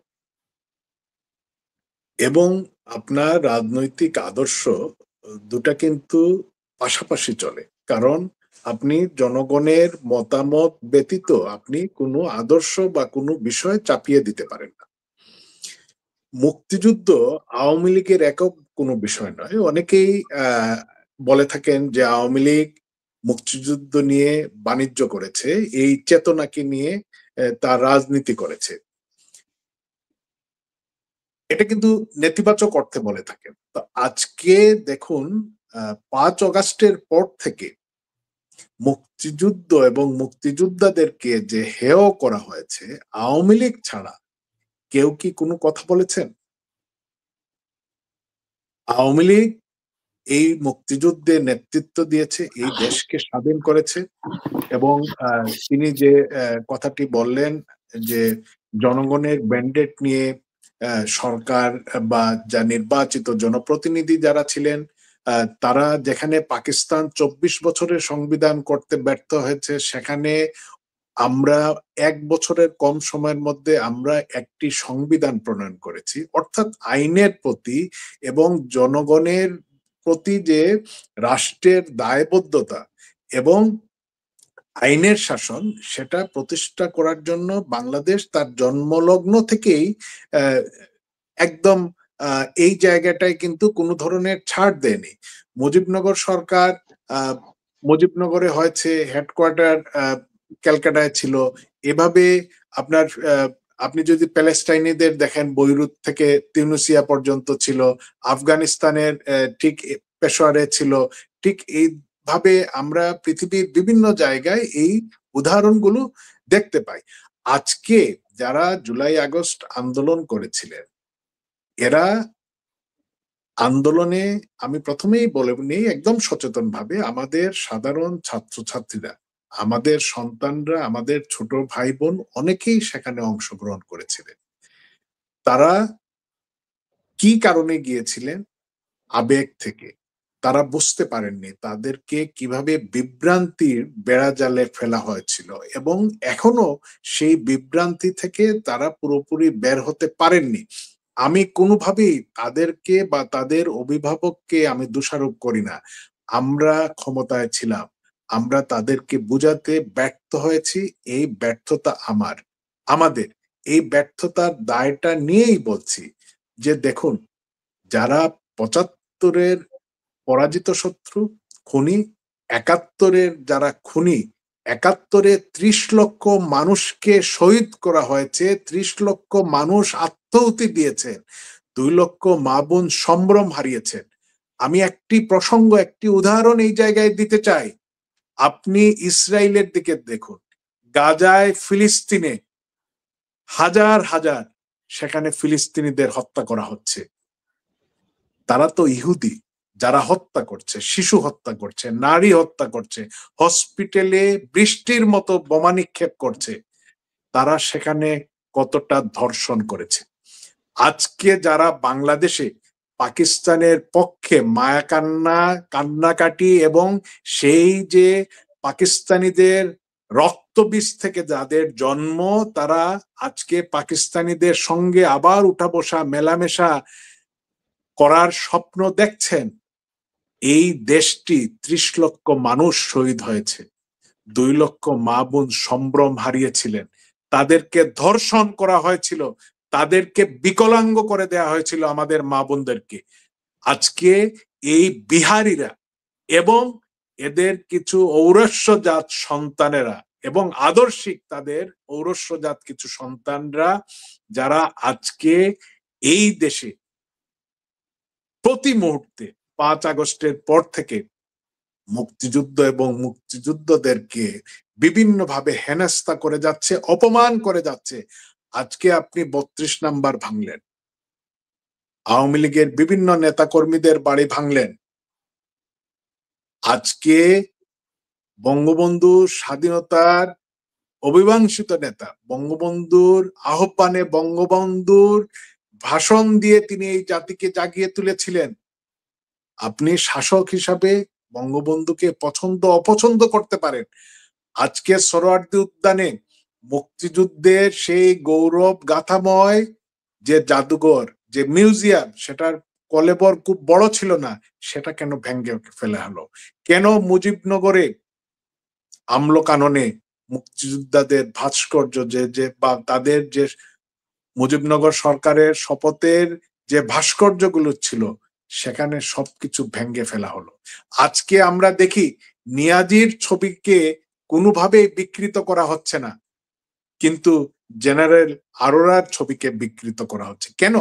[SPEAKER 2] এবং আপনার রাজনৈতিক আদর্শ দুটা কিন্তু পাশাপাশি চলে। কারণ আপনি জনগণের মতামত ব্যতীত আপনি কোনো আদর্শ বা কোনো বিষয় চাপিয়ে দিতে পারেন না। মুক্তিযুদ্ধ আওয়ামী লীগের একক কোনো বিষয় নয়। অনেকেই বলে থাকেন যে আওয়ামী লীগ মুক্তিযুদ্ধ নিয়ে বাণিজ্য করেছে, এই চেতনাকে নিয়ে তার রাজনীতি করেছে। এটা কিন্তু নেতিবাচক অর্থে বলে থাকেন। তো আজকে দেখুন, 5 অগাস্টের পর থেকে মুক্তিযুদ্ধ এবং মুক্তিযোদ্ধাদেরকে যে হেয় করা হয়েছে, আওয়ামী লীগ ছাড়া কেউ কি কোনো কথা বলেছেন? আওয়ামী লীগ এই মুক্তিযুদ্ধে নেতৃত্ব দিয়েছে, এই দেশকে স্বাধীন করেছে এবং তিনি যে কথাটি বললেন যে জনগণের ব্যান্ডেট নিয়ে সরকার বা যা নির্বাচিত জনপ্রতিনিধি যারা ছিলেন তারা যেখানে পাকিস্তান 24 বছরের সংবিধান করতে ব্যর্থ হয়েছে, সেখানে আমরা 1 বছরের কম সময়ের মধ্যে আমরা একটি সংবিধান প্রণয়ন করেছি। অর্থাৎ আইনের প্রতি এবং জনগণের প্রতি যে রাষ্ট্রের দায়বদ্ধতা এবং আইনের শাসন, সেটা প্রতিষ্ঠা করার জন্য বাংলাদেশ তার জন্মলগ্ন থেকেই একদম এই জায়গাটায় কিন্তু কোনো ধরনের ছাড় দেয়নি। মুজিবনগর সরকার, মুজিবনগরে হয়েছে হেডকোয়ার্টার ক্যালকাটায় ছিল, এভাবে আপনার আপনি যদি প্যালেস্টাইনিদের দেখেন বৈরুত থেকে তিউনিসিয়া পর্যন্ত ছিল, আফগানিস্তানের ঠিক পেশোয়ারে ছিল, ঠিক এইভাবে আমরা পৃথিবীর বিভিন্ন জায়গায় এই উদাহরণগুলো দেখতে পাই। আজকে যারা জুলাই আগস্ট আন্দোলন করেছিলেন, এরা আন্দোলনে, আমি প্রথমেই বলে নিই একদম সচেতন ভাবে, আমাদের সাধারণ ছাত্রছাত্রীরা, আমাদের সন্তানরা, আমাদের ছোট ভাই বোন অনেকেই সেখানে অংশগ্রহণ করেছিলেন। তারা কি কারণে গিয়েছিলেন? আবেগ থেকে। তারা বুঝতে পারেননি তাদেরকে কিভাবে বিভ্রান্তির বেড়াজালে ফেলা হয়েছিল এবং এখনো সেই বিভ্রান্তি থেকে তারা পুরোপুরি বের হতে পারেননি। আমি কোনোভাবেই তাদেরকে বা তাদের অভিভাবককে আমি দোষারোপ করি না। আমরা ক্ষমতায় ছিলাম, আমরা তাদেরকে বুঝাতে ব্যর্থ হয়েছি। এই ব্যর্থতা আমাদের এই ব্যর্থতার দায়টা নিয়েই বলছি যে দেখুন, যারা 75-এর পরাজিত শত্রু খুনি, 71-এর যারা খুনি, 71-এ 30 লক্ষ মানুষকে শহীদ করা হয়েছে, 30 লক্ষ মানুষ আত্মাহুতি দিয়েছেন, 2 লক্ষ মা বোন সম্ভ্রম হারিয়েছেন। আমি একটি উদাহরণ এই জায়গায় দিতে চাই। আপনি ইসরায়েলের দিকে দেখুন, গাজায়, ফিলিস্তিনে হাজার হাজার সেখানে ফিলিস্তিনিদের হত্যা করা হচ্ছে। তারা তো ইহুদি, যারা হত্যা করছে, শিশু হত্যা করছে, নারী হত্যা করছে, হসপিটালে বৃষ্টির মতো বোমা নিক্ষেপ করছে, তারা সেখানে কতটা ধর্ষণ করেছে। আজকে যারা বাংলাদেশে পাকিস্তানের পক্ষে মায়া কান্নাকাটি এবং সেই যে পাকিস্তানিদের রক্তবীজ থেকে যাদের জন্ম, তারা আজকে পাকিস্তানিদের সঙ্গে আবার উঠা বসা মেলামেশা করার স্বপ্ন দেখছেন। এই দেশটি 30 লক্ষ মানুষ শহীদ হয়েছে, 2 লক্ষ মা বোন সম্ভ্রম হারিয়েছিলেন, তাদেরকে ধর্ষণ করা হয়েছিল, তাদেরকে বিকলাঙ্গ করে দেয়া হয়েছিল আমাদের মা বোনদেরকে। আজকে এই বিহারীরা এবং এদের কিছু ঔরস্যজাত সন্তানেরা এবং আদর্শিক তাদের ঔরস্যজাত কিছু সন্তানরা, যারা আজকে এই দেশে প্রতি মুহূর্তে 5 আগস্টের পর থেকে মুক্তিযুদ্ধ এবং মুক্তিযুদ্ধদেরকে বিভিন্নভাবে হেনস্থা করে যাচ্ছে, অপমান করে যাচ্ছে। আজকে আপনি 32 নাম্বার ভাঙলেন, আওয়ামী লীগের বিভিন্ন নেতাকর্মীদের বাড়ি ভাঙলেন। আজকে বঙ্গবন্ধু স্বাধীনতার অবিবাংশিত নেতা, বঙ্গবন্ধুর আহ্বানে, বঙ্গবন্ধুর ভাষণ দিয়ে তিনি এই জাতিকে জাগিয়ে তুলেছিলেন। আপনি শাসক হিসাবে বঙ্গবন্ধুকে পছন্দ অপছন্দ করতে পারেন। আজকে সোহরাওয়ার্দী উদ্যানে মুক্তিযুদ্ধের সেই গৌরব গাথাময় যে জাদুঘর, যে মিউজিয়াম, সেটার কলেবর খুব বড় ছিল না, সেটা কেন ভেঙে ফেলা হলো? কেন মুজিবনগরে আমল কাননে মুক্তিযোদ্ধাদের ভাস্কর্য যে বা তাদের যে মুজিবনগর সরকারের শপথের যে ভাস্কর্যগুলো ছিল, সেখানে সবকিছু ভেঙে ফেলা হলো। আজকে আমরা দেখি নিয়াজির ছবিকে কোনোভাবেই বিকৃত করা হচ্ছে না, কিন্তু জেনারেল আরোরার ছবিকে বিকৃত করা হচ্ছে। কেন?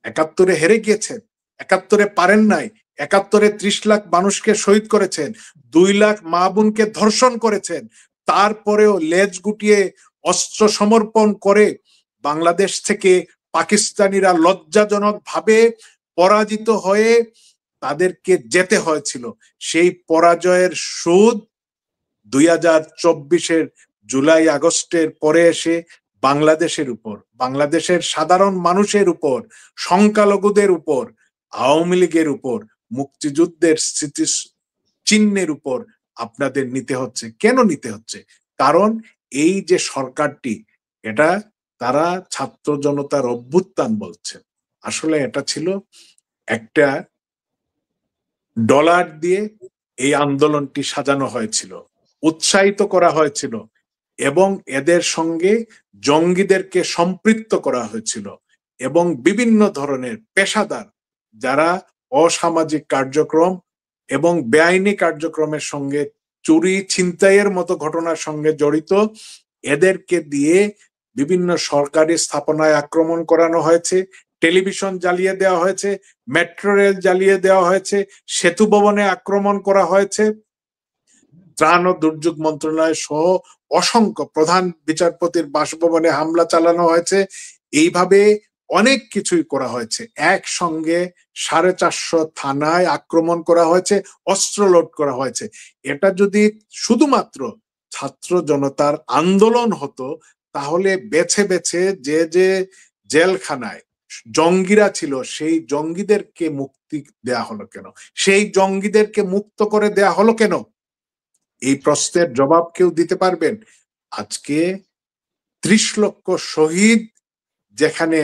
[SPEAKER 2] 71-এ হেরে গিয়েছেন, 71-এ পারেন নাই, 71-এ 30 লাখ মানুষকে শহীদ করেছেন, 2 লাখ মা বোনকে ধর্ষণ করেছেন, তারপরেও লেজ গুটিয়ে অস্ত্র সমর্পণ করে বাংলাদেশ থেকে পাকিস্তানিরা লজ্জাজনক ভাবে পরাজিত হয়ে তাদেরকে যেতে হয়েছিল। সেই পরাজয়ের সুদ 2024-এর জুলাই আগস্টের পরে এসে বাংলাদেশের উপর, বাংলাদেশের সাধারণ মানুষের উপর, সংখ্যালঘুদের উপর, আওয়ামী লীগের উপর, মুক্তিযুদ্ধের স্মৃতি চিহ্নের উপর আপনাদের নিতে হচ্ছে। কেন নিতে হচ্ছে? কারণ এই যে সরকারটি, এটা তারা ছাত্র জনতার অভ্যুত্থান বলছে, আসলে এটা ছিল একটা ডলার দিয়ে এই আন্দোলনটি সাজানো হয়েছিল, উৎসাহিত করা হয়েছিল এবং এদের সঙ্গে জঙ্গিদেরকে সম্পৃক্ত করা হয়েছিল এবং বিভিন্ন ধরনের পেশাদার যারা অসামাজিক কার্যক্রম এবং বেআইনি কার্যক্রমের সঙ্গে, চুরি ছিনতাইয়ের মতো ঘটনার সঙ্গে জড়িত, এদেরকে দিয়ে বিভিন্ন সরকারি স্থাপনায় আক্রমণ করানো হয়েছে, টেলিভিশন জ্বালিয়ে দেওয়া হয়েছে, মেট্রো রেল জ্বালিয়ে দেওয়া হয়েছে, সেতু ভবনে আক্রমণ করা হয়েছে, ত্রাণ ও দুর্যোগ মন্ত্রণালয় সহ অসংখ্য প্রধান বিচারপতির বাসভবনে হামলা চালানো হয়েছে। এইভাবে অনেক কিছুই করা হয়েছে। একসঙ্গে 450 থানায় আক্রমণ করা হয়েছে, অস্ত্র লোড করা হয়েছে। এটা যদি শুধুমাত্র ছাত্র জনতার আন্দোলন হতো, তাহলে বেছে বেছে যে যে জেলখানায় জঙ্গিরা ছিল, সেই জঙ্গিদেরকে মুক্তি দেয়া হলো কেন? সেই জঙ্গিদেরকে মুক্ত করে দেয়া হলো কেন? এই প্রশ্নের জবাব কেউ দিতে পারবেন? আজকে 30 লক্ষ শহীদ যেখানে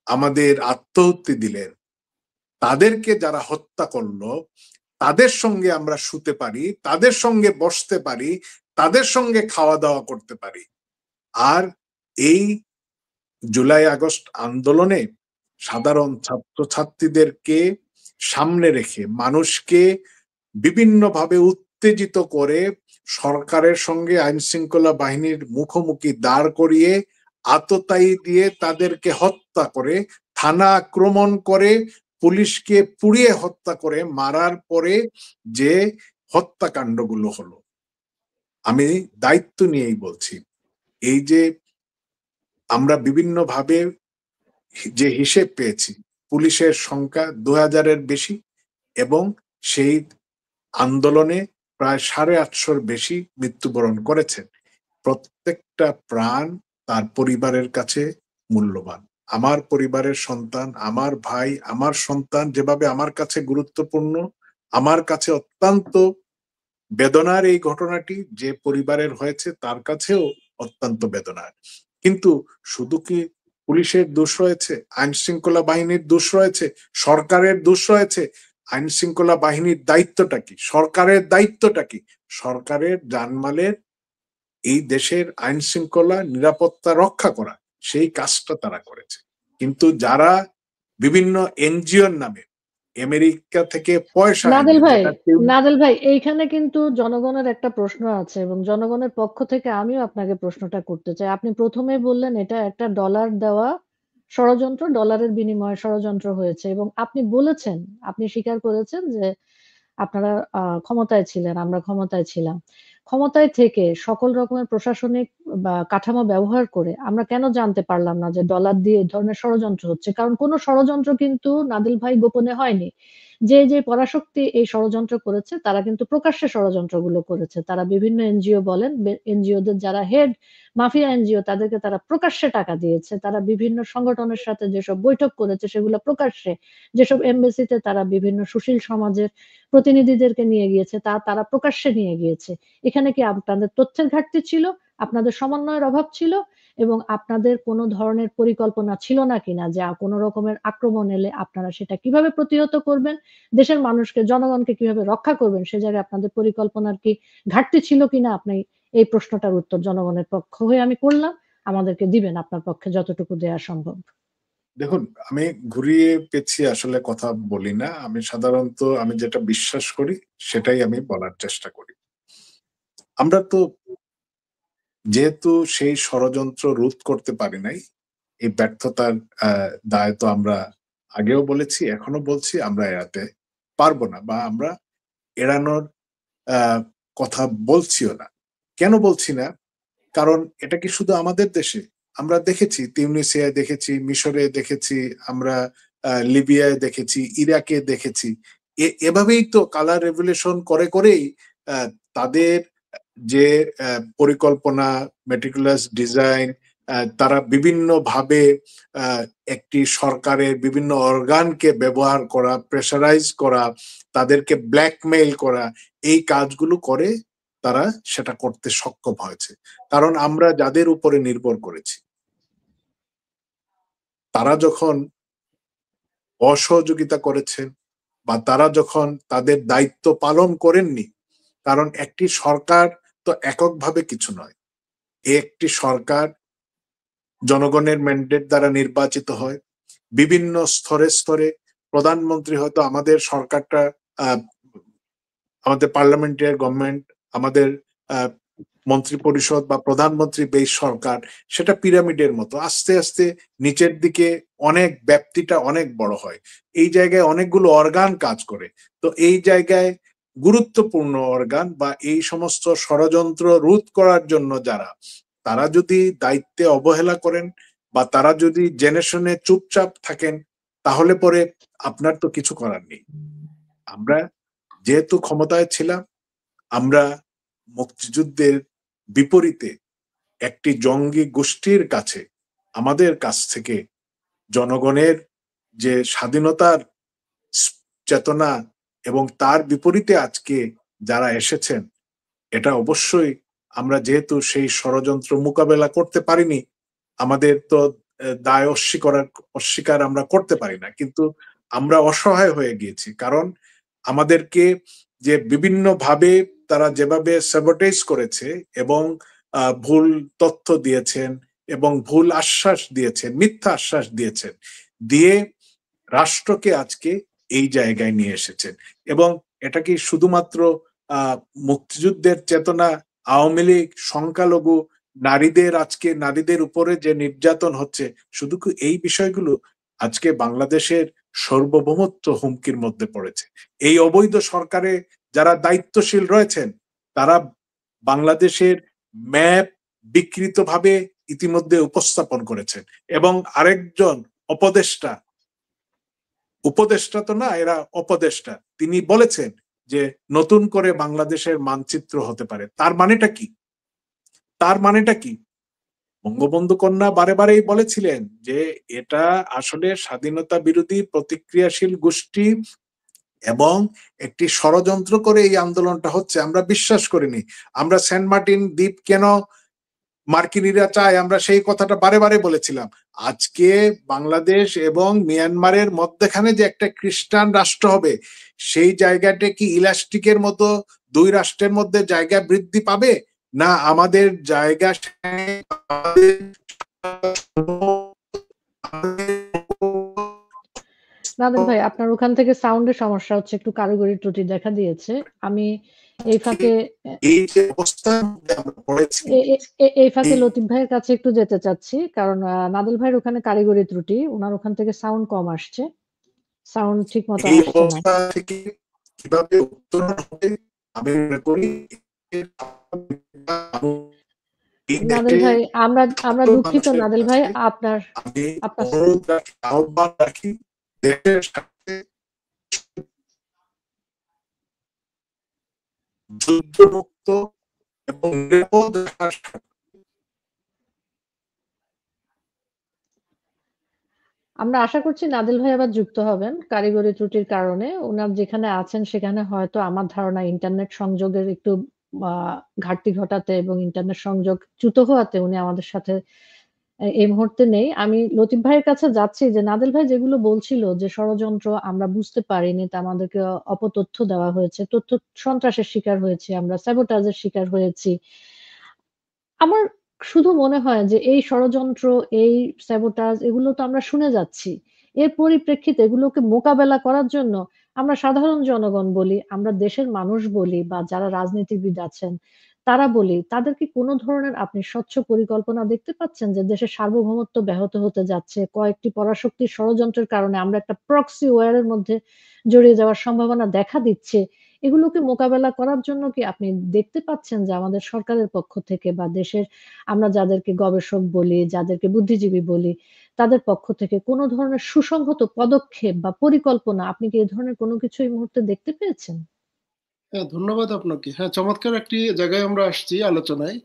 [SPEAKER 2] আমাদের আত্মহত্যা দিলেন, তাদেরকে যারা হত্যা করলো, তাদের সঙ্গে আমরা শুতে পারি, তাদের সঙ্গে বসতে পারি, তাদের সঙ্গে খাওয়া দাওয়া করতে পারি। আর এই জুলাই আগস্ট আন্দোলনে সাধারণ ছাত্রছাত্রীদেরকে সামনে রেখে মানুষকে বিভিন্নভাবে উত্তেজিত করে সরকারের সঙ্গে আইন শৃঙ্খলা বাহিনীর মুখোমুখি দাঁড় করিয়ে আততায়ী দিয়ে তাদেরকে হত্যা করে, থানা আক্রমণ করে, পুলিশকে পুড়িয়ে হত্যা করে মারার পরে যে হত্যাকাণ্ডগুলো হলো, আমি দায়িত্ব নিয়েই বলছি, এই যে আমরা বিভিন্নভাবে যে হিসেব পেয়েছি, পুলিশের সংখ্যা 2000-এর বেশি এবং সেই আন্দোলনে প্রায় 850-র বেশি মৃত্যুবরণ করেছেন। প্রত্যেকটা প্রাণ তার পরিবারের কাছে মূল্যবান। আমার পরিবারের সন্তান, আমার ভাই, আমার সন্তান যেভাবে আমার কাছে গুরুত্বপূর্ণ, আমার কাছে অত্যন্ত বেদনার এই ঘটনাটি যে পরিবারের হয়েছে তার কাছেও অত্যন্ত বেদনার। কিন্তু শুধু কি পুলিশের দোষ রয়েছে, আইন শৃঙ্খলা বাহিনীর দোষ রয়েছে, সরকারের দোষ রয়েছে? আইন শৃঙ্খলা বাহিনীর দায়িত্বটা কি? সরকারের দায়িত্বটা কি? সরকারের জানমালের, এই দেশের আইন শৃঙ্খলা নিরাপত্তা রক্ষা করা, সেই কাজটা তারা করেছে। কিন্তু যারা বিভিন্ন এনজিওর নামে আমেরিকা থেকে পয়সা
[SPEAKER 1] নাদেল ভাই এইখানে কিন্তু জনগণের একটা প্রশ্ন আছে এবং জনগণের পক্ষ থেকে আমিও আপনাকে প্রশ্নটা করতে চাই। আপনি প্রথমেই বললেন এটা একটা ডলার দেওয়া ষড়যন্ত্র, ডলারের বিনিময়ে ষড়যন্ত্র হয়েছে এবং আপনি বলেছেন, আপনি স্বীকার করেছেন যে আপনারা ক্ষমতায় ছিলেন, আমরা ক্ষমতায় ছিলাম। ক্ষমতায় থেকে সকল রকমের প্রশাসনিক বা কাঠামো ব্যবহার করে আমরা কেন জানতে পারলাম না যে ডলার দিয়ে এই ধরনের ষড়যন্ত্র হচ্ছে? কারণ কোনো ষড়যন্ত্র কিন্তু নাদিল ভাই গোপনে হয়নি। যে পরাশক্তি এই ষড়যন্ত্র করেছে তারা কিন্তু প্রকাশ্যে ষড়যন্ত্রগুলো করেছে। তারা বিভিন্ন এনজিও বলেন, এনজিওদের যারা হেড, মাফিয়া এনজিও, তাদেরকে তারা প্রকাশ্যে টাকা দিয়েছে। তারা বিভিন্ন সংগঠনের সাথে যেসব বৈঠক করেছে সেগুলো প্রকাশ্যে, যেসব এমবেসিতে তারা বিভিন্ন সুশীল সমাজের প্রতিনিধিদেরকে নিয়ে গিয়েছে তারা প্রকাশ্যে নিয়ে গিয়েছে। এখানে কি আপনাদের তথ্যের ঘাটতি ছিল, আপনাদের সমন্বয়ের অভাব ছিল এবং আপনাদের কোনো ধরনের পরিকল্পনা ছিল না কিনা যে কোনো রকমের আক্রমণ এলে আপনারা সেটা কিভাবে প্রতিহত করবেন, দেশের মানুষকে, জনগণকে কিভাবে রক্ষা করবেন, সে জায়গায় আপনাদের পরিকল্পনার কি ঘাটতি ছিল কিনা? আপনি এই প্রশ্নটার উত্তর জনগণের পক্ষ হয়ে আমি করলাম, আমাদেরকে দিবেন আপনার পক্ষে যতটুকু দেওয়া সম্ভব।
[SPEAKER 2] দেখুন, আমি ঘুরিয়ে পেঁচিয়ে আসলে কথা বলি না। আমি সাধারণত আমি যেটা বিশ্বাস করি সেটাই আমি বলার চেষ্টা করি। আমরা তো যেহেতু সেই ষড়যন্ত্র রোধ করতে পারি নাই, এই ব্যর্থতার দায় তো আমরা আগেও বলেছি, এখনো বলছি, আমরা এড়াতে পারবো না বা আমরা এড়ানোর কথা বলছিও না। কেন বলছি না? কারণ এটা কি শুধু আমাদের দেশে? আমরা দেখেছি, তিউনিসিয়ায় দেখেছি, মিশরে দেখেছি, আমরা লিবিয়ায় দেখেছি, ইরাকে দেখেছি। এভাবেই তো কালার রেভলিউশন করেই তাদের যে পরিকল্পনা, মেটিকুলাস ডিজাইন, তারা বিভিন্নভাবে একটি সরকারের বিভিন্ন অর্গানকে ব্যবহার করা, প্রেসারাইজ করা, তাদেরকে ব্ল্যাকমেইল করা, এই কাজগুলো করে তারা সেটা করতে সক্ষম হয়েছে। কারণ আমরা যাদের উপরে নির্ভর করেছি, তারা যখন অসহযোগিতা করেছেন বা তারা যখন তাদের দায়িত্ব পালন করেননি, কারণ একটি সরকার তো এককভাবে কিছু নয়, একটি সরকার জনগণের ম্যান্ডেট দ্বারা নির্বাচিত হয়, বিভিন্ন স্তরে স্তরে প্রধানমন্ত্রী হয়তো আমাদের সরকারটা, আমাদের পার্লামেন্টারি গভর্নমেন্ট, আমাদের মন্ত্রী পরিষদ বা প্রধানমন্ত্রী বেশ সরকার, সেটা পিরামিডের মতো আস্তে আস্তে নিচের দিকে অনেক ব্যাপ্তিটা অনেক বড় হয়। এই জায়গায় অনেকগুলো অর্গান কাজ করে। তো এই জায়গায় গুরুত্বপূর্ণ অর্গান বা এই সমস্ত ষড়যন্ত্র রোধ করার জন্য যারা, তারা যদি দায়িত্বে অবহেলা করেন বা তারা যদি জেনে শুনে চুপচাপ থাকেন, তাহলে পরে আপনার তো কিছু করার নেই। আমরা যেহেতু ক্ষমতায় ছিলাম, আমরা মুক্তিযুদ্ধের বিপরীতে একটি জঙ্গি গোষ্ঠীর কাছে, আমাদের কাছ থেকে জনগণের যে স্বাধীনতার চেতনা এবং তার বিপরীতে আজকে যারা এসেছেন, এটা অবশ্যই আমরা যেহেতু সেই ষড়যন্ত্র মোকাবেলা করতে পারিনি, আমাদের তো দায় অস্বীকার আমরা করতে পারি না, কিন্তু আমরা অসহায় হয়ে গিয়েছি। কারণ আমাদেরকে যে বিভিন্ন ভাবে তারা যেভাবে স্যাবোটেজ করেছে এবং ভুল তথ্য দিয়েছেন এবং ভুল আশ্বাস দিয়েছেন, মিথ্যা আশ্বাস দিয়েছেন, দিয়ে রাষ্ট্রকে আজকে এই জায়গায় নিয়ে এসেছেন। এবং এটা কি শুধুমাত্র মুক্তিযুদ্ধের চেতনা, আওয়ামী লীগ, সংখ্যালঘু, নারীদের, আজকে নারীদের উপরে যে নির্যাতন হচ্ছে, শুধু কি এই বিষয়গুলো? আজকে বাংলাদেশের সার্বভৌমত্ব হুমকির মধ্যে পড়েছে। এই অবৈধ সরকারে যারা দায়িত্বশীল রয়েছেন, তারা বাংলাদেশের ম্যাপ বিকৃতভাবে ইতিমধ্যে উপস্থাপন করেছেন। এবং আরেকজন উপদেষ্টা তো না, এরা অপদেষ্টা, তিনি বলেছেন যে নতুন করে বাংলাদেশের মানচিত্র হতে পারে। তার মানেটা কি? তার মানেটা কি? বঙ্গবন্ধু কন্যা বারে বারেই বলেছিলেন যে এটা আসলে স্বাধীনতা বিরোধী প্রতিক্রিয়াশীল গোষ্ঠী এবং একটি ষড়যন্ত্র করে এই আন্দোলনটা হচ্ছে। আমরা বিশ্বাস করিনি। আমরা সেন্ট মার্টিন দ্বীপ কেন মার্কিনীরা চায়, আমরা সেই কথাটা বারে বারে বলেছিলাম। আজকে বাংলাদেশ এবং মিয়ানমারের মধ্যখানে যে একটা খ্রিস্টান রাষ্ট্র হবে, সেই জায়গাটা কি ইলাস্টিকের মতো দুই রাষ্ট্রের মধ্যে জায়গা বৃদ্ধি পাবে, না আমাদের জায়গা
[SPEAKER 1] নাদিম ভাই, আপনার ওখান থেকে সাউন্ডের সমস্যা হচ্ছে, একটু কারিগরি ত্রুটি দেখা দিয়েছে। আমি এই ফাঁকে
[SPEAKER 2] এই যে অবস্থার মধ্যে আমরা পড়েছি,
[SPEAKER 1] এই ফাঁকে লতিফ ভাইয়ের কাছে একটু যেতে চাচ্ছি, কারণ নাদিল ভাইয়ের ওখানে কারিগরি ত্রুটি, ওনার ওখান থেকে সাউন্ড কম আসছে, সাউন্ড ঠিক মতো
[SPEAKER 2] এই
[SPEAKER 1] আসছে না।
[SPEAKER 2] অবস্থা থেকে কিভাবে উত্তরণ হবে আমি মনে করি
[SPEAKER 1] নাদিল ভাই, আমরা দুঃখিত নাদিল ভাই, আপনার
[SPEAKER 2] আহ্বান রাখি দেশের সাথে যুদ্ধমুক্ত এবং নিরাপদ
[SPEAKER 1] আমরা আশা করছি নাদিল ভাই আবার যুক্ত হবেন। কারিগরি ত্রুটির কারণে ওনার যেখানে আছেন সেখানে হয়তো আমার ধারণা ইন্টারনেট সংযোগের একটু ঘাটতি ঘটাতে এবং ইন্টারনেট সংযোগ চ্যুত হওয়াতে উনি আমাদের সাথে এই মুহূর্তে নেই। আমি লতিফ ভাইয়ের কাছে যাচ্ছি যে নাদিল ভাই যেগুলো বলছিল যে ষড়যন্ত্র আমরা বুঝতে পারিনি, তা আমাদেরকে অপতথ্য দেওয়া হয়েছে, তথ্য সন্ত্রাসের শিকার হয়েছি, আমরা স্যাবোটাজের শিকার হয়েছি। আমার শুধু মনে হয় যে এই ষড়যন্ত্র, এই স্যাবোটাজ এগুলো তো আমরা শুনে যাচ্ছি। এর পরিপ্রেক্ষিতে এগুলোকে মোকাবেলা করার জন্য আমরা সাধারণ জনগণ বলি, আমরা দেশের মানুষ বলি বা যারা রাজনীতিবিদ আছেন তারা বলি, তাদের কি কোনো ধরনের আপনি স্বচ্ছ পরিকল্পনা দেখতে পাচ্ছেন যে দেশের সার্বভৌমত্ব ব্যাহত হতে যাচ্ছে? কয়েকটি পরাশক্তির ষড়যন্ত্রের কারণে আমরা একটা প্রক্সি ওয়ার এর মধ্যে জড়িয়ে যাওয়ার সম্ভাবনা দেখা দিচ্ছে। এগুলোকে মোকাবেলা করার জন্য কি আপনি দেখতে পাচ্ছেন যে আমাদের সরকারের পক্ষ থেকে বা দেশের আমরা যাদেরকে গবেষক বলি, যাদেরকে বুদ্ধিজীবী বলি, তাদের পক্ষ থেকে কোন ধরনের সুসংহত পদক্ষেপ বা পরিকল্পনা আপনি কি এ ধরনের কোন কিছু এই মুহূর্তে দেখতে পেয়েছেন?
[SPEAKER 3] হ্যাঁ, ধন্যবাদ আপনাকে। হ্যাঁ, চমৎকার একটি জায়গায় আমরা আসছি আলোচনায়।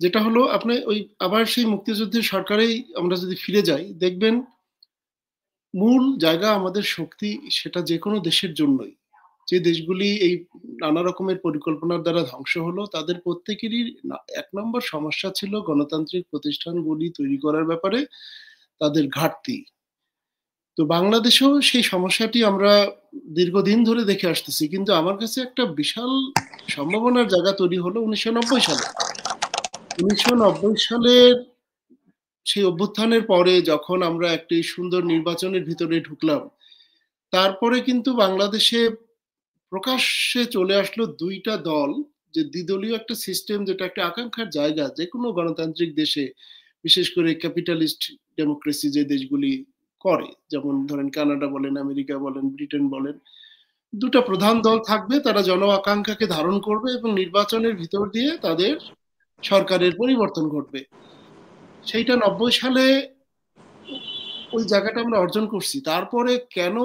[SPEAKER 3] যেটা হলো আপনি ওই আবার সেই মুক্তিযুদ্ধের সরকারেই আমরা যদি ফিরে যাই, দেখবেন মূল জায়গা আমাদের শক্তি সেটা যেকোনো দেশের জন্যই। যে দেশগুলি এই নানা রকমের পরিকল্পনার দ্বারা ধ্বংস হলো তাদের প্রত্যেকেরই ১ নম্বর সমস্যা ছিল গণতান্ত্রিক প্রতিষ্ঠানগুলি তৈরি করার ব্যাপারে তাদের ঘাটতি। তো বাংলাদেশেও সেই সমস্যাটি আমরা দীর্ঘদিন ধরে দেখে আসতেছি। কিন্তু আমার কাছে একটা বিশাল সম্ভাবনার জায়গা তৈরি হলো ১৯৯০ সালে। ১৯৯০ সালের সেই অভ্যুত্থানের পরে যখন আমরা একটি সুন্দর নির্বাচনের ভিতরে ঢুকলাম, তারপরে কিন্তু বাংলাদেশে প্রকাশ্যে চলে আসলো ২ টা দল, যে দ্বিদলীয় একটা সিস্টেম যেটা একটা আকাঙ্ক্ষার জায়গা যেকোনো গণতান্ত্রিক দেশে, বিশেষ করে ক্যাপিটালিস্ট ডেমোক্রেসি যে দেশগুলি করে, যেমন ধরেন কানাডা বলেন, আমেরিকা বলেন, ব্রিটেন বলেন। ২ টা প্রধান দল থাকবে, তারা জন আকাঙ্ক্ষাকে ধারণ করবে এবং নির্বাচনের ভিতর দিয়ে তাদের সরকারের পরিবর্তন ঘটবে। সেইটা ৯০ সালে ওই জায়গাটা আমরা অর্জন করছি। তারপরে কেন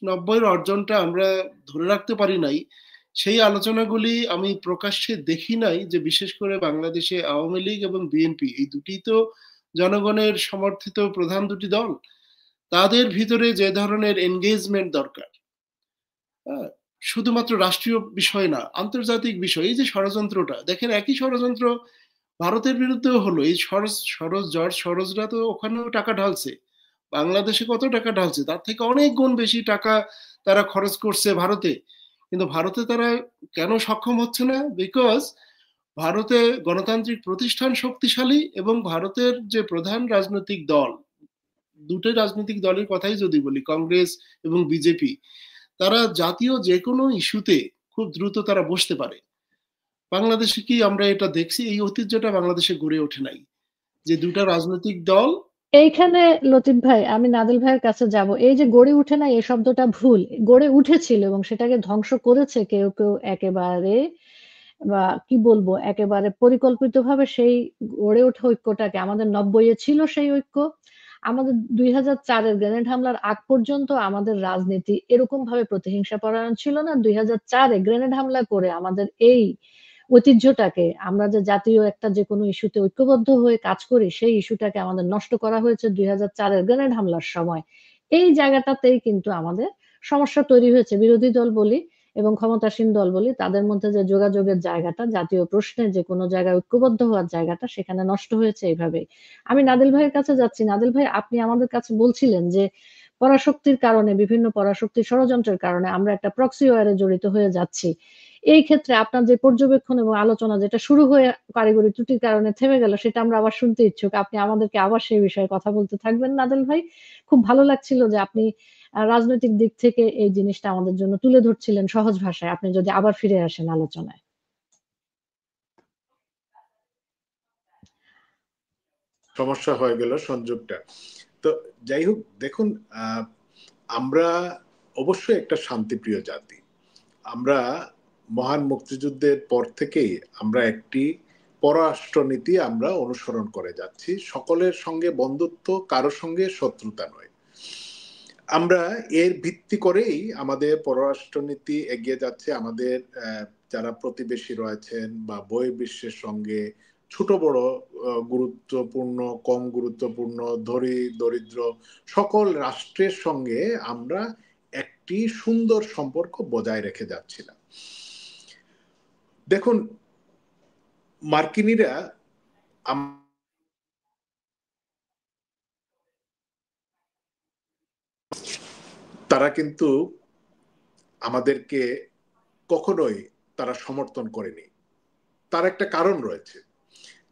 [SPEAKER 3] ৯০ অর্জনটা আমরা ধরে রাখতে পারি নাই, সেই আলোচনাগুলি আমি প্রকাশ্যে দেখি নাই, যে বিশেষ করে বাংলাদেশে আওয়ামী লীগ এবং বিএনপি এই দুটি তো জনগণের সমর্থিত প্রধান দুটি দল। তাদের ভিতরে যে ধরনের এনগেজমেন্ট দরকার, হ্যাঁ, শুধুমাত্র রাষ্ট্রীয় বিষয় না, আন্তর্জাতিক বিষয়। এই যে ষড়যন্ত্রটা দেখেন, একই ষড়যন্ত্র ভারতের বিরুদ্ধেও হলো। এই জর্জ সরোজরা তো ওখানেও টাকা ঢালছে, বাংলাদেশে কত টাকা ঢালছে, তার থেকে অনেক গুণ বেশি টাকা তারা খরচ করছে ভারতে। কিন্তু ভারতে তারা কেন সক্ষম হচ্ছে না? বিকজ ভারতে গণতান্ত্রিক প্রতিষ্ঠান শক্তিশালী এবং ভারতের যে প্রধান রাজনৈতিক দল, দুটো রাজনৈতিক দলের কথাই যদি বলি, কংগ্রেস এবং বিজেপি, তারা জাতীয় যে কোনো ইস্যুতে খুব দ্রুত তারা বসতে পারে। বাংলাদেশে কি আমরা এটা দেখছি? এই ঐতিহ্যটা বাংলাদেশে গড়ে ওঠে নাই, যে দুটা রাজনৈতিক দল।
[SPEAKER 1] এইখানে লতিফ ভাই আমি নাদিল ভাইয়ের কাছে যাব। এই যে গড়ে উঠে না এই শব্দটা ভুল। গড়ে উঠেছিল এবং সেটাকে ধ্বংস করেছে কেউ, কেউ একেবারে বা কি বলবো একেবারে পরিকল্পিতভাবে সেই গড়ে ওঠা ঐক্যটাকে আমাদের ৯০ এ ছিল সেই ঐক্য। আমাদের ২০০৪ এর গ্রেনেড হামলার আগ পর্যন্ত আমাদের রাজনীতি এরকম ভাবে প্রতিহিংসা পরায়ণ ছিল না। ২০০৪ এ গ্রেনেড হামলা করে আমাদের এই ঐতিহ্যটাকে আমরা যে জাতীয় একটা যেকোনো ইস্যুতে ঐক্যবদ্ধ হয়ে কাজ করি সেই ইস্যুটাকে আমাদের নষ্ট করা হয়েছে ২০০৪ এর গ্রেনেড হামলার সময়। এই জায়গাটাতেই কিন্তু আমাদের সমস্যা তৈরি হয়েছে। বিরোধী দল বলি এবং ক্ষমতাসীন দল বলি তাদের মধ্যে যে যোগাযোগের জায়গাটা, জাতীয় প্রশ্নে যেকোনো জায়গায় ঐক্যবদ্ধ হওয়ার জায়গাটা সেখানে নষ্ট হয়েছে এইভাবেই। আমি নাদিল ভাইয়ের কাছে যাচ্ছি। নাদিল ভাই আপনি আমাদের কাছে বলছিলেন যে পরাশক্তির কারণে বিভিন্ন পরাশক্তির ষড়যন্ত্রের কারণে আমরা একটা প্রক্সি ওয়ার এ জড়িত হয়ে যাচ্ছি। এই ক্ষেত্রে আপনার যে পর্যবেক্ষণ এবং আলোচনা যেটা শুরু হয়ে কারিগরি ত্রুটির কারণে থেমে গেল সেটা আমরা আবার শুনতে ইচ্ছুক। আপনি আমাদেরকে আবার সেই বিষয়ে কথা বলতে থাকবেন নাদিল ভাই। খুব ভালো লাগছিল যে আপনি রাজনৈতিক দিক থেকে এই জিনিসটা আমাদের জন্য তুলে ধরছিলেন সহজ ভাষায়। আপনি যদি আবার ফিরে আসেন আলোচনায়।
[SPEAKER 2] সমস্যা হয়ে গেল সংযোগটা। তো যাই হোক, দেখুন আমরা অবশ্যই একটা শান্তিপ্রিয় জাতি। আমরা মহান মুক্তিযুদ্ধের পর থেকেই আমরা একটি পররাষ্ট্রনীতি আমরা অনুসরণ করে যাচ্ছি। সকলের সঙ্গে বন্ধুত্ব, কারো সঙ্গে শত্রুতা নয়। আমরা এর ভিত্তি করেই আমাদের পররাষ্ট্রনীতি এগিয়ে যাচ্ছে। আমাদের যারা প্রতিবেশী রয়েছেন বা বহির্বিশ্বের সঙ্গে ছোট বড়, গুরুত্বপূর্ণ কম গুরুত্বপূর্ণ, ধনী দরিদ্র সকল রাষ্ট্রের সঙ্গে আমরা একটি সুন্দর সম্পর্ক বজায় রেখে যাচ্ছিলাম। দেখুন, মার্কিনীরা তারা কিন্তু আমাদেরকে কখনোই তারা সমর্থন করেনি। তার একটা কারণ রয়েছে।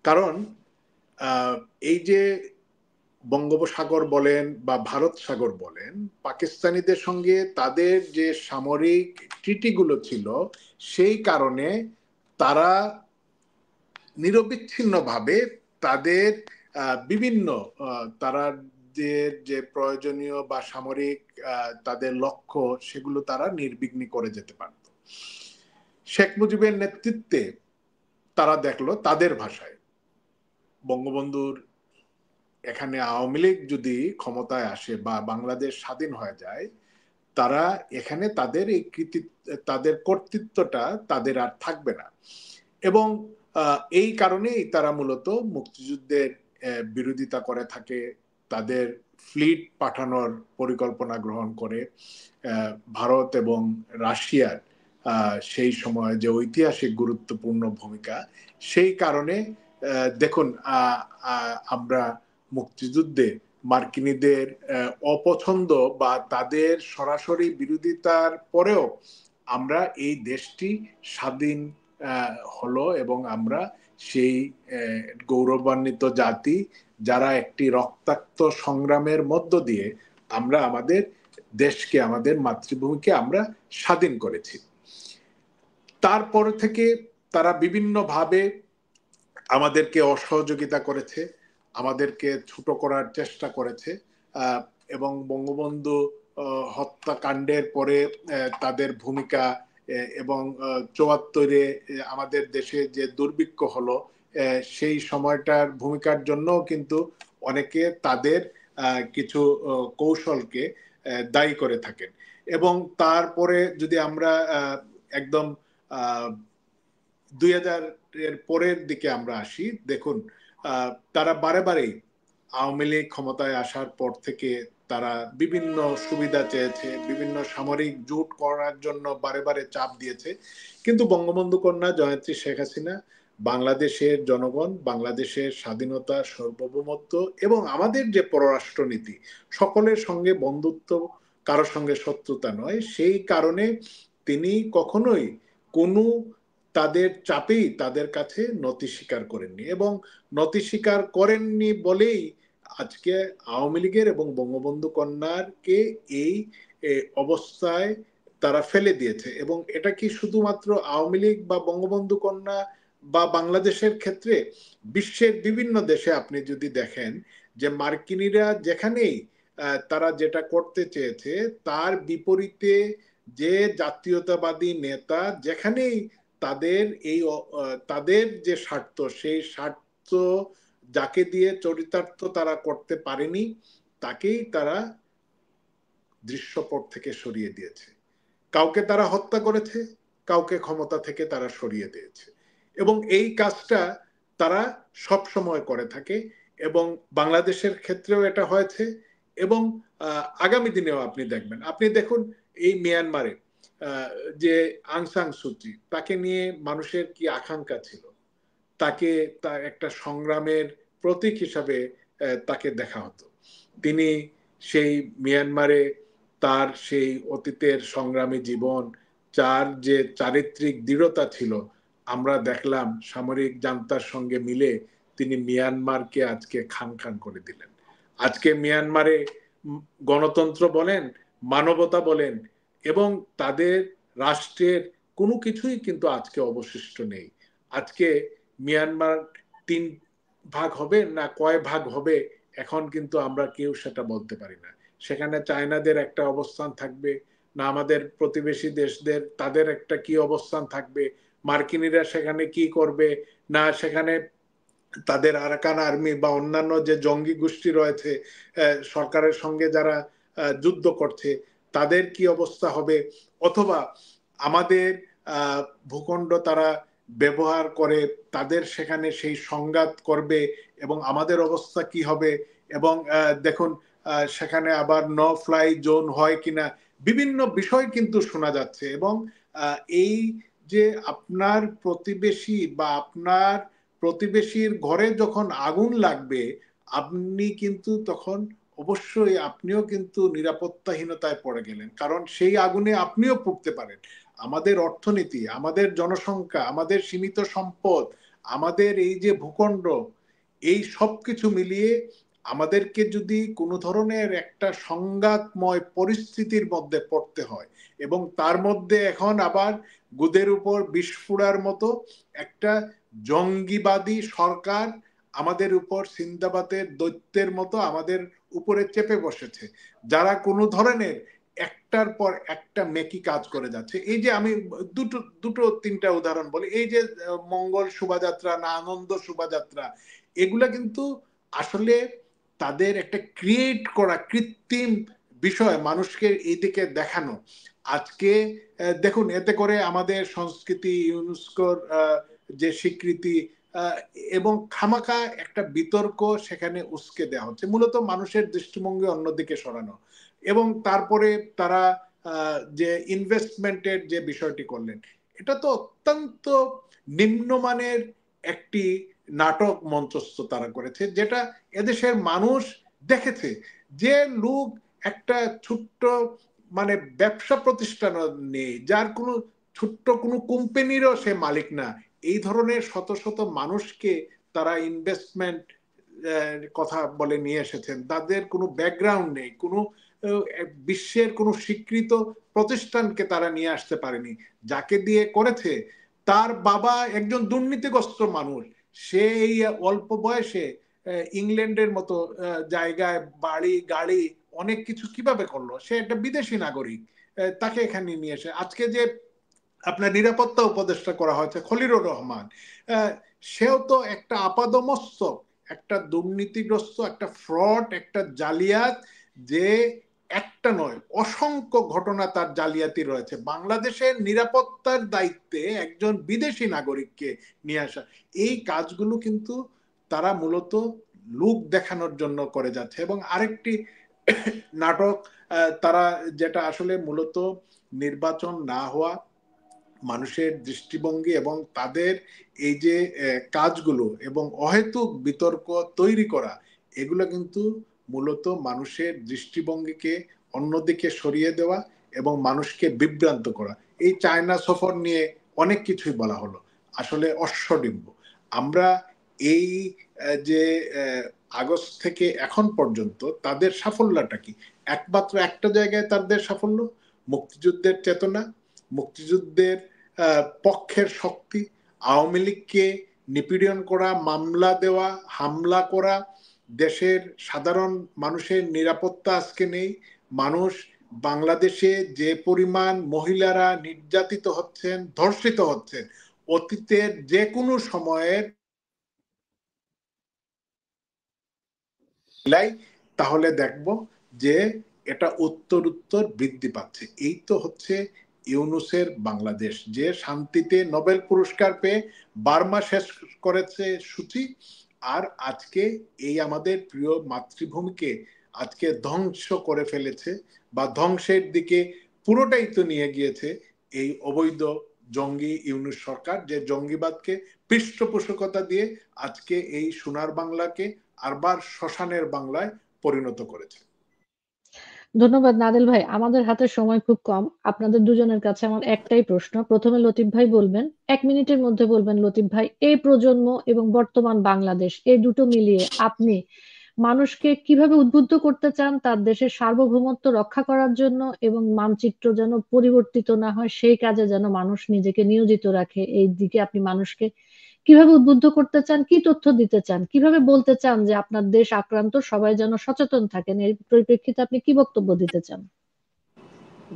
[SPEAKER 2] কারণ এই যে বঙ্গোপসাগর বলেন বা ভারত সাগর বলেন, পাকিস্তানিদের সঙ্গে তাদের যে সামরিক ট্রিটিগুলো ছিল সেই কারণে তারা নিরবিচ্ছিন্নভাবে তাদের বিভিন্ন তারা যে প্রয়োজনীয় বা সামরিক তাদের লক্ষ্য সেগুলো তারা নির্বিঘ্ন করে যেতে পারত। শেখ মুজিবের নেতৃত্বে তারা দেখলো তাদের ভাষায় বঙ্গবন্ধুর এখানে আওয়ামী লীগ যদি ক্ষমতায় আসে বা বাংলাদেশ স্বাধীন হয়ে যায়, তারা এখানে তাদের এই তাদের কর্তৃত্বটা তাদের আর থাকবে না। এবং এই কারণেই তারা মূলত মুক্তিযুদ্ধের বিরোধিতা করে থাকে, তাদের ফ্লিট পাঠানোর পরিকল্পনা গ্রহণ করে। ভারত এবং রাশিয়ার সেই সময় যে ঐতিহাসিক গুরুত্বপূর্ণ ভূমিকা, সেই কারণে দেখুন আমরা মুক্তিযুদ্ধে মার্কিনীদের অপছন্দ বা তাদের সরাসরি বিরোধিতার পরেও আমরা এই দেশটি স্বাধীন হলো এবং আমরা সেই গৌরবান্বিত জাতি যারা একটি রক্তাক্ত সংগ্রামের মধ্য দিয়ে আমরা আমাদের দেশকে, আমাদের মাতৃভূমিকে আমরা স্বাধীন করেছি। তারপর থেকে তারা বিভিন্নভাবে আমাদেরকে অসহযোগিতা করেছে, আমাদেরকে ছোট করার চেষ্টা করেছে এবং বঙ্গবন্ধু হত্যাকাণ্ডের পরে তাদের ভূমিকা এবং ৭৪-এ আমাদের দেশে যে দুর্ভিক্ষ হলো সেই সময়টার ভূমিকার জন্য কিন্তু অনেকে তাদের কিছু কৌশলকে দায়ী করে থাকেন। এবং তারপরে যদি আমরা একদম ২০০০-এর পরের দিকে আমরা আসি, দেখুন তারা বারেবারেই আওয়ামী লীগ ক্ষমতায় আসার পর থেকে তারা বিভিন্ন সুবিধা চেয়েছে, বিভিন্ন সামরিক জোট করার জন্য বারে বারে চাপ দিয়েছে, কিন্তু বঙ্গবন্ধু কন্যা জয়ন্তী শেখ হাসিনা বাংলাদেশের জনগণ, বাংলাদেশের স্বাধীনতা, সার্বভৌমত্ব এবং আমাদের যে পররাষ্ট্রনীতি, সকলের সঙ্গে বন্ধুত্ব, কারোর সঙ্গে শত্রুতা নয়, সেই কারণে তিনি কখনোই কোনো তাদের চাপেই তাদের কাছে নতি স্বীকার করেননি। এবং নতি স্বীকার করেননি বলেই আজকে আওয়ামী লীগের এবং বঙ্গবন্ধু কন্যাকে এই অবস্থায় তারা ফেলে দিয়েছে। এবং এটা কি শুধুমাত্র আওয়ামী লীগ বা বঙ্গবন্ধু কন্যা বা বাংলাদেশের ক্ষেত্রে, বিশ্বের বিভিন্ন দেশে আপনি যদি দেখেন যে মার্কিনীরা যেখানেই তারা যেটা করতে চেয়েছে তার বিপরীতে যে জাতীয়তাবাদী নেতা যেখানেই তাদের যে স্বার্থ, সেই স্বার্থ যাকে দিয়ে চরিতার্থ তারা করতে পারেনি তাকেই তারা দৃশ্যপট থেকে সরিয়ে দিয়েছে। কাউকে তারা হত্যা করেছে, কাউকে ক্ষমতা থেকে তারা সরিয়ে দিয়েছে। এবং এই কাজটা তারা সব সময় করে থাকে এবং বাংলাদেশের ক্ষেত্রেও এটা হয়েছে এবং আগামী দিনেও আপনি দেখবেন। আপনি দেখুন এই মিয়ানমারে যে আং সান সুচি, তাকে নিয়ে মানুষের কি আকাঙ্ক্ষা ছিল, তাকে একটা সংগ্রামের প্রতীক হিসাবে তাকে দেখা হতো। তিনি সেই মিয়ানমারে তার সেই অতীতের সংগ্রামী জীবন, যার যে চারিত্রিক দৃঢ়তা ছিল, আমরা দেখলাম সামরিক জান্তার সঙ্গে মিলে তিনি মিয়ানমারকে আজকে খান খান করে দিলেন। আজকে মিয়ানমারে গণতন্ত্র বলেন, মানবতা বলেন এবং তাদের রাষ্ট্রের কোনো কিছুই কিন্তু আজকে অবশিষ্ট নেই। আজকে মিয়ানমার ৩ ভাগ হবে না কয় ভাগ হবে এখন কিন্তু আমরা কেউ সেটা বলতে পারি না। সেখানে চায়নাদের একটা অবস্থান থাকবে, না আমাদের প্রতিবেশী দেশদের তাদের একটা কি অবস্থান থাকবে, মার্কিনীরা সেখানে কি করবে, না সেখানে তাদের আরাকান আর্মি বা অন্যান্য যে জঙ্গি গোষ্ঠী রয়েছে সরকারের সঙ্গে যারা যুদ্ধ করছে তাদের কি অবস্থা হবে, অথবা আমাদের ভূখণ্ড তারা ব্যবহার করে তাদের সেখানে সেই সংঘাত করবে এবং আমাদের অবস্থা কি হবে। এবং দেখুন সেখানে আবার নো ফ্লাই জোন হয় কিনা, বিভিন্ন বিষয় কিন্তু শোনা যাচ্ছে। এবং এই যে আপনার প্রতিবেশী বা আপনার প্রতিবেশীর ঘরে যখন আগুন লাগবে, আপনি কিন্তু তখন অবশ্যই আপনিও কিন্তু নিরাপত্তাহীনতায় পড়ে গেলেন, কারণ সেই আগুনে আপনিও পুড়তে পারেন। আমাদের অর্থনীতি, আমাদের জনসংখ্যা, আমাদের সীমিত সম্পদ, আমাদের এই যে ভূখণ্ড, এই সব কিছু মিলিয়ে আমাদেরকে যদি কোনো ধরনের একটা সংঘাতময় পরিস্থিতির মধ্যে পড়তে হয় এবং তার মধ্যে এখন আবার গুদের উপর বিস্ফোরার মতো একটা জঙ্গিবাদী সরকার আমাদের উপর সিন্দাবাদের দৈত্যের মতো আমাদের উপরে চেপে বসেছে, যারা কোনো ধরনের একটার পর একটা মেকি কাজ করে যাচ্ছে। এই যে আমি দুটো তিনটা উদাহরণ বলি, এই যে মঙ্গল শোভাযাত্রা না আনন্দ শোভাযাত্রা, এগুলা কিন্তু আসলে তাদের একটা ক্রিয়েট করা কৃত্রিম বিষয় মানুষকে এইদিকে দেখানো। আজকে দেখুন, এতে করে আমাদের সংস্কৃতি, ইউনেস্কোর যে স্বীকৃতি এবং খামাখা একটা বিতর্ক সেখানে উস্কে দেওয়া হচ্ছে, মূলত মানুষের দৃষ্টিভঙ্গি অন্যদিকে সরানো। এবং তারপরে তারা যে ইনভেস্টমেন্টের যে বিষয়টি করলেন, এটা তো অত্যন্ত নিম্নমানের একটি নাটক মঞ্চস্থ তারা করেছে, যেটা এদেশের মানুষ দেখেছে। যে লোক একটা ছোট্ট মানে ব্যবসা প্রতিষ্ঠান নেই, যার কোনো ছোট্ট কোনো কোম্পানিরও সে মালিক না, এই ধরনের শত শত মানুষকে তারা ইনভেস্টমেন্ট কথা বলে নিয়ে এসেছেন। তাদের কোনো ব্যাকগ্রাউন্ড নেই, কোনো বিশ্বের কোনো স্বীকৃত প্রতিষ্ঠানকে তারা নিয়ে আসতে পারেনি। যাকে দিয়ে করেছে তার বাবা একজন দুর্নীতিগ্রস্ত মানুষ, সে এই অল্প বয়সে ইংল্যান্ডের মতো জায়গায় বাড়ি গাড়ি অনেক কিছু কিভাবে করলো? সে একটা বিদেশি নাগরিক, তাকে এখানে নিয়ে এসে আজকে যে আপনার নিরাপত্তা উপদেষ্টা করা হয়েছে খলিলুর রহমান, সেও তো একটা আপাদমস্তক, একটা দুর্নীতিগ্রস্ত, একটা ফ্রড, একটা জালিয়াত, যে একটা নয় অসংখ্য ঘটনা তার জালিয়াতি রয়েছে। বাংলাদেশের নিরাপত্তার দায়িত্বে একজন বিদেশি নাগরিককে নিয়ে আসা, এই কাজগুলো কিন্তু তারা মূলত লোক দেখানোর জন্য করে যাচ্ছে। এবং আরেকটি নাটক তারা, যেটা আসলে মূলত নির্বাচন না হওয়া, মানুষের দৃষ্টিভঙ্গি এবং তাদের এই যে কাজগুলো এবং অহেতুক বিতর্ক তৈরি করা, এগুলো কিন্তু মূলত মানুষের দৃষ্টিভঙ্গিকে অন্যদিকে সরিয়ে দেওয়া এবং মানুষকে বিভ্রান্ত করা। এই চায়না সফর নিয়ে অনেক কিছুই বলা হলো, আসলে অশ্বডিম্ব। আমরা এই যে আগস্ট থেকে এখন পর্যন্ত তাদের সাফল্যটা কি? একমাত্র একটা জায়গায় তাদের সাফল্য, মুক্তিযুদ্ধের চেতনা, মুক্তিযুদ্ধের পক্ষের শক্তি, আওয়ামী লীগকে নিপীড়ন করা, মামলা দেওয়া, হামলা করা, দেশের সাধারণ মানুষের নিরাপত্তা আজকে নেই। মানুষ বাংলাদেশে যে পরিমাণ মহিলারা নির্যাতিত হচ্ছেন, ধর্ষিত হচ্ছেন, অতীতের যে কোনো সময়ের তাহলে দেখব যে এটা উত্তর বৃদ্ধি পাচ্ছে। এই তো হচ্ছে ইউনূসের বাংলাদেশ, যে শান্তিতে নোবেল পুরস্কার পেয়ে বার্মা শেষ করেছে সূচি, আর আজকে এই আমাদের প্রিয় মাতৃভূমিকে আজকে ধ্বংস করে ফেলেছে, বা ধ্বংসের দিকে পুরোটাই তো নিয়ে গিয়েছে এই অবৈধ জঙ্গি ইউনূস সরকার, যে জঙ্গিবাদকে পৃষ্ঠপোষকতা দিয়ে আজকে এই সোনার বাংলাকে আরবার শ্মশানের বাংলায় পরিণত করেছে।
[SPEAKER 1] ধন্যবাদ নাদিল ভাই। আমাদের হাতে সময় খুব কম। আপনাদের দুজনের কাছে আমার একটাই প্রশ্ন। প্রথমে লতিফ ভাই বলবেন, 1 মিনিটের মধ্যে বলবেন লতিফ ভাই, এই প্রজন্ম এবং বর্তমান বাংলাদেশ, এই দুটো মিলিয়ে আপনি মানুষকে কিভাবে উদ্বুদ্ধ করতে চান তার দেশের সার্বভৌমত্ব রক্ষা করার জন্য, এবং মানচিত্র যেন পরিবর্তিত না হয় সেই কাজে যেন মানুষ নিজেকে নিয়োজিত রাখে, এই দিকে আপনি মানুষকে কিভাবে উদ্বুদ্ধ করতে চান, কি তথ্য দিতে চান, কিভাবে বলতে চান যে আপনার দেশ আক্রান্ত, সবাই যেন সচেতন থাকেন, এর পরিপ্রেক্ষিতে আপনি কি বক্তব্য দিতে চান?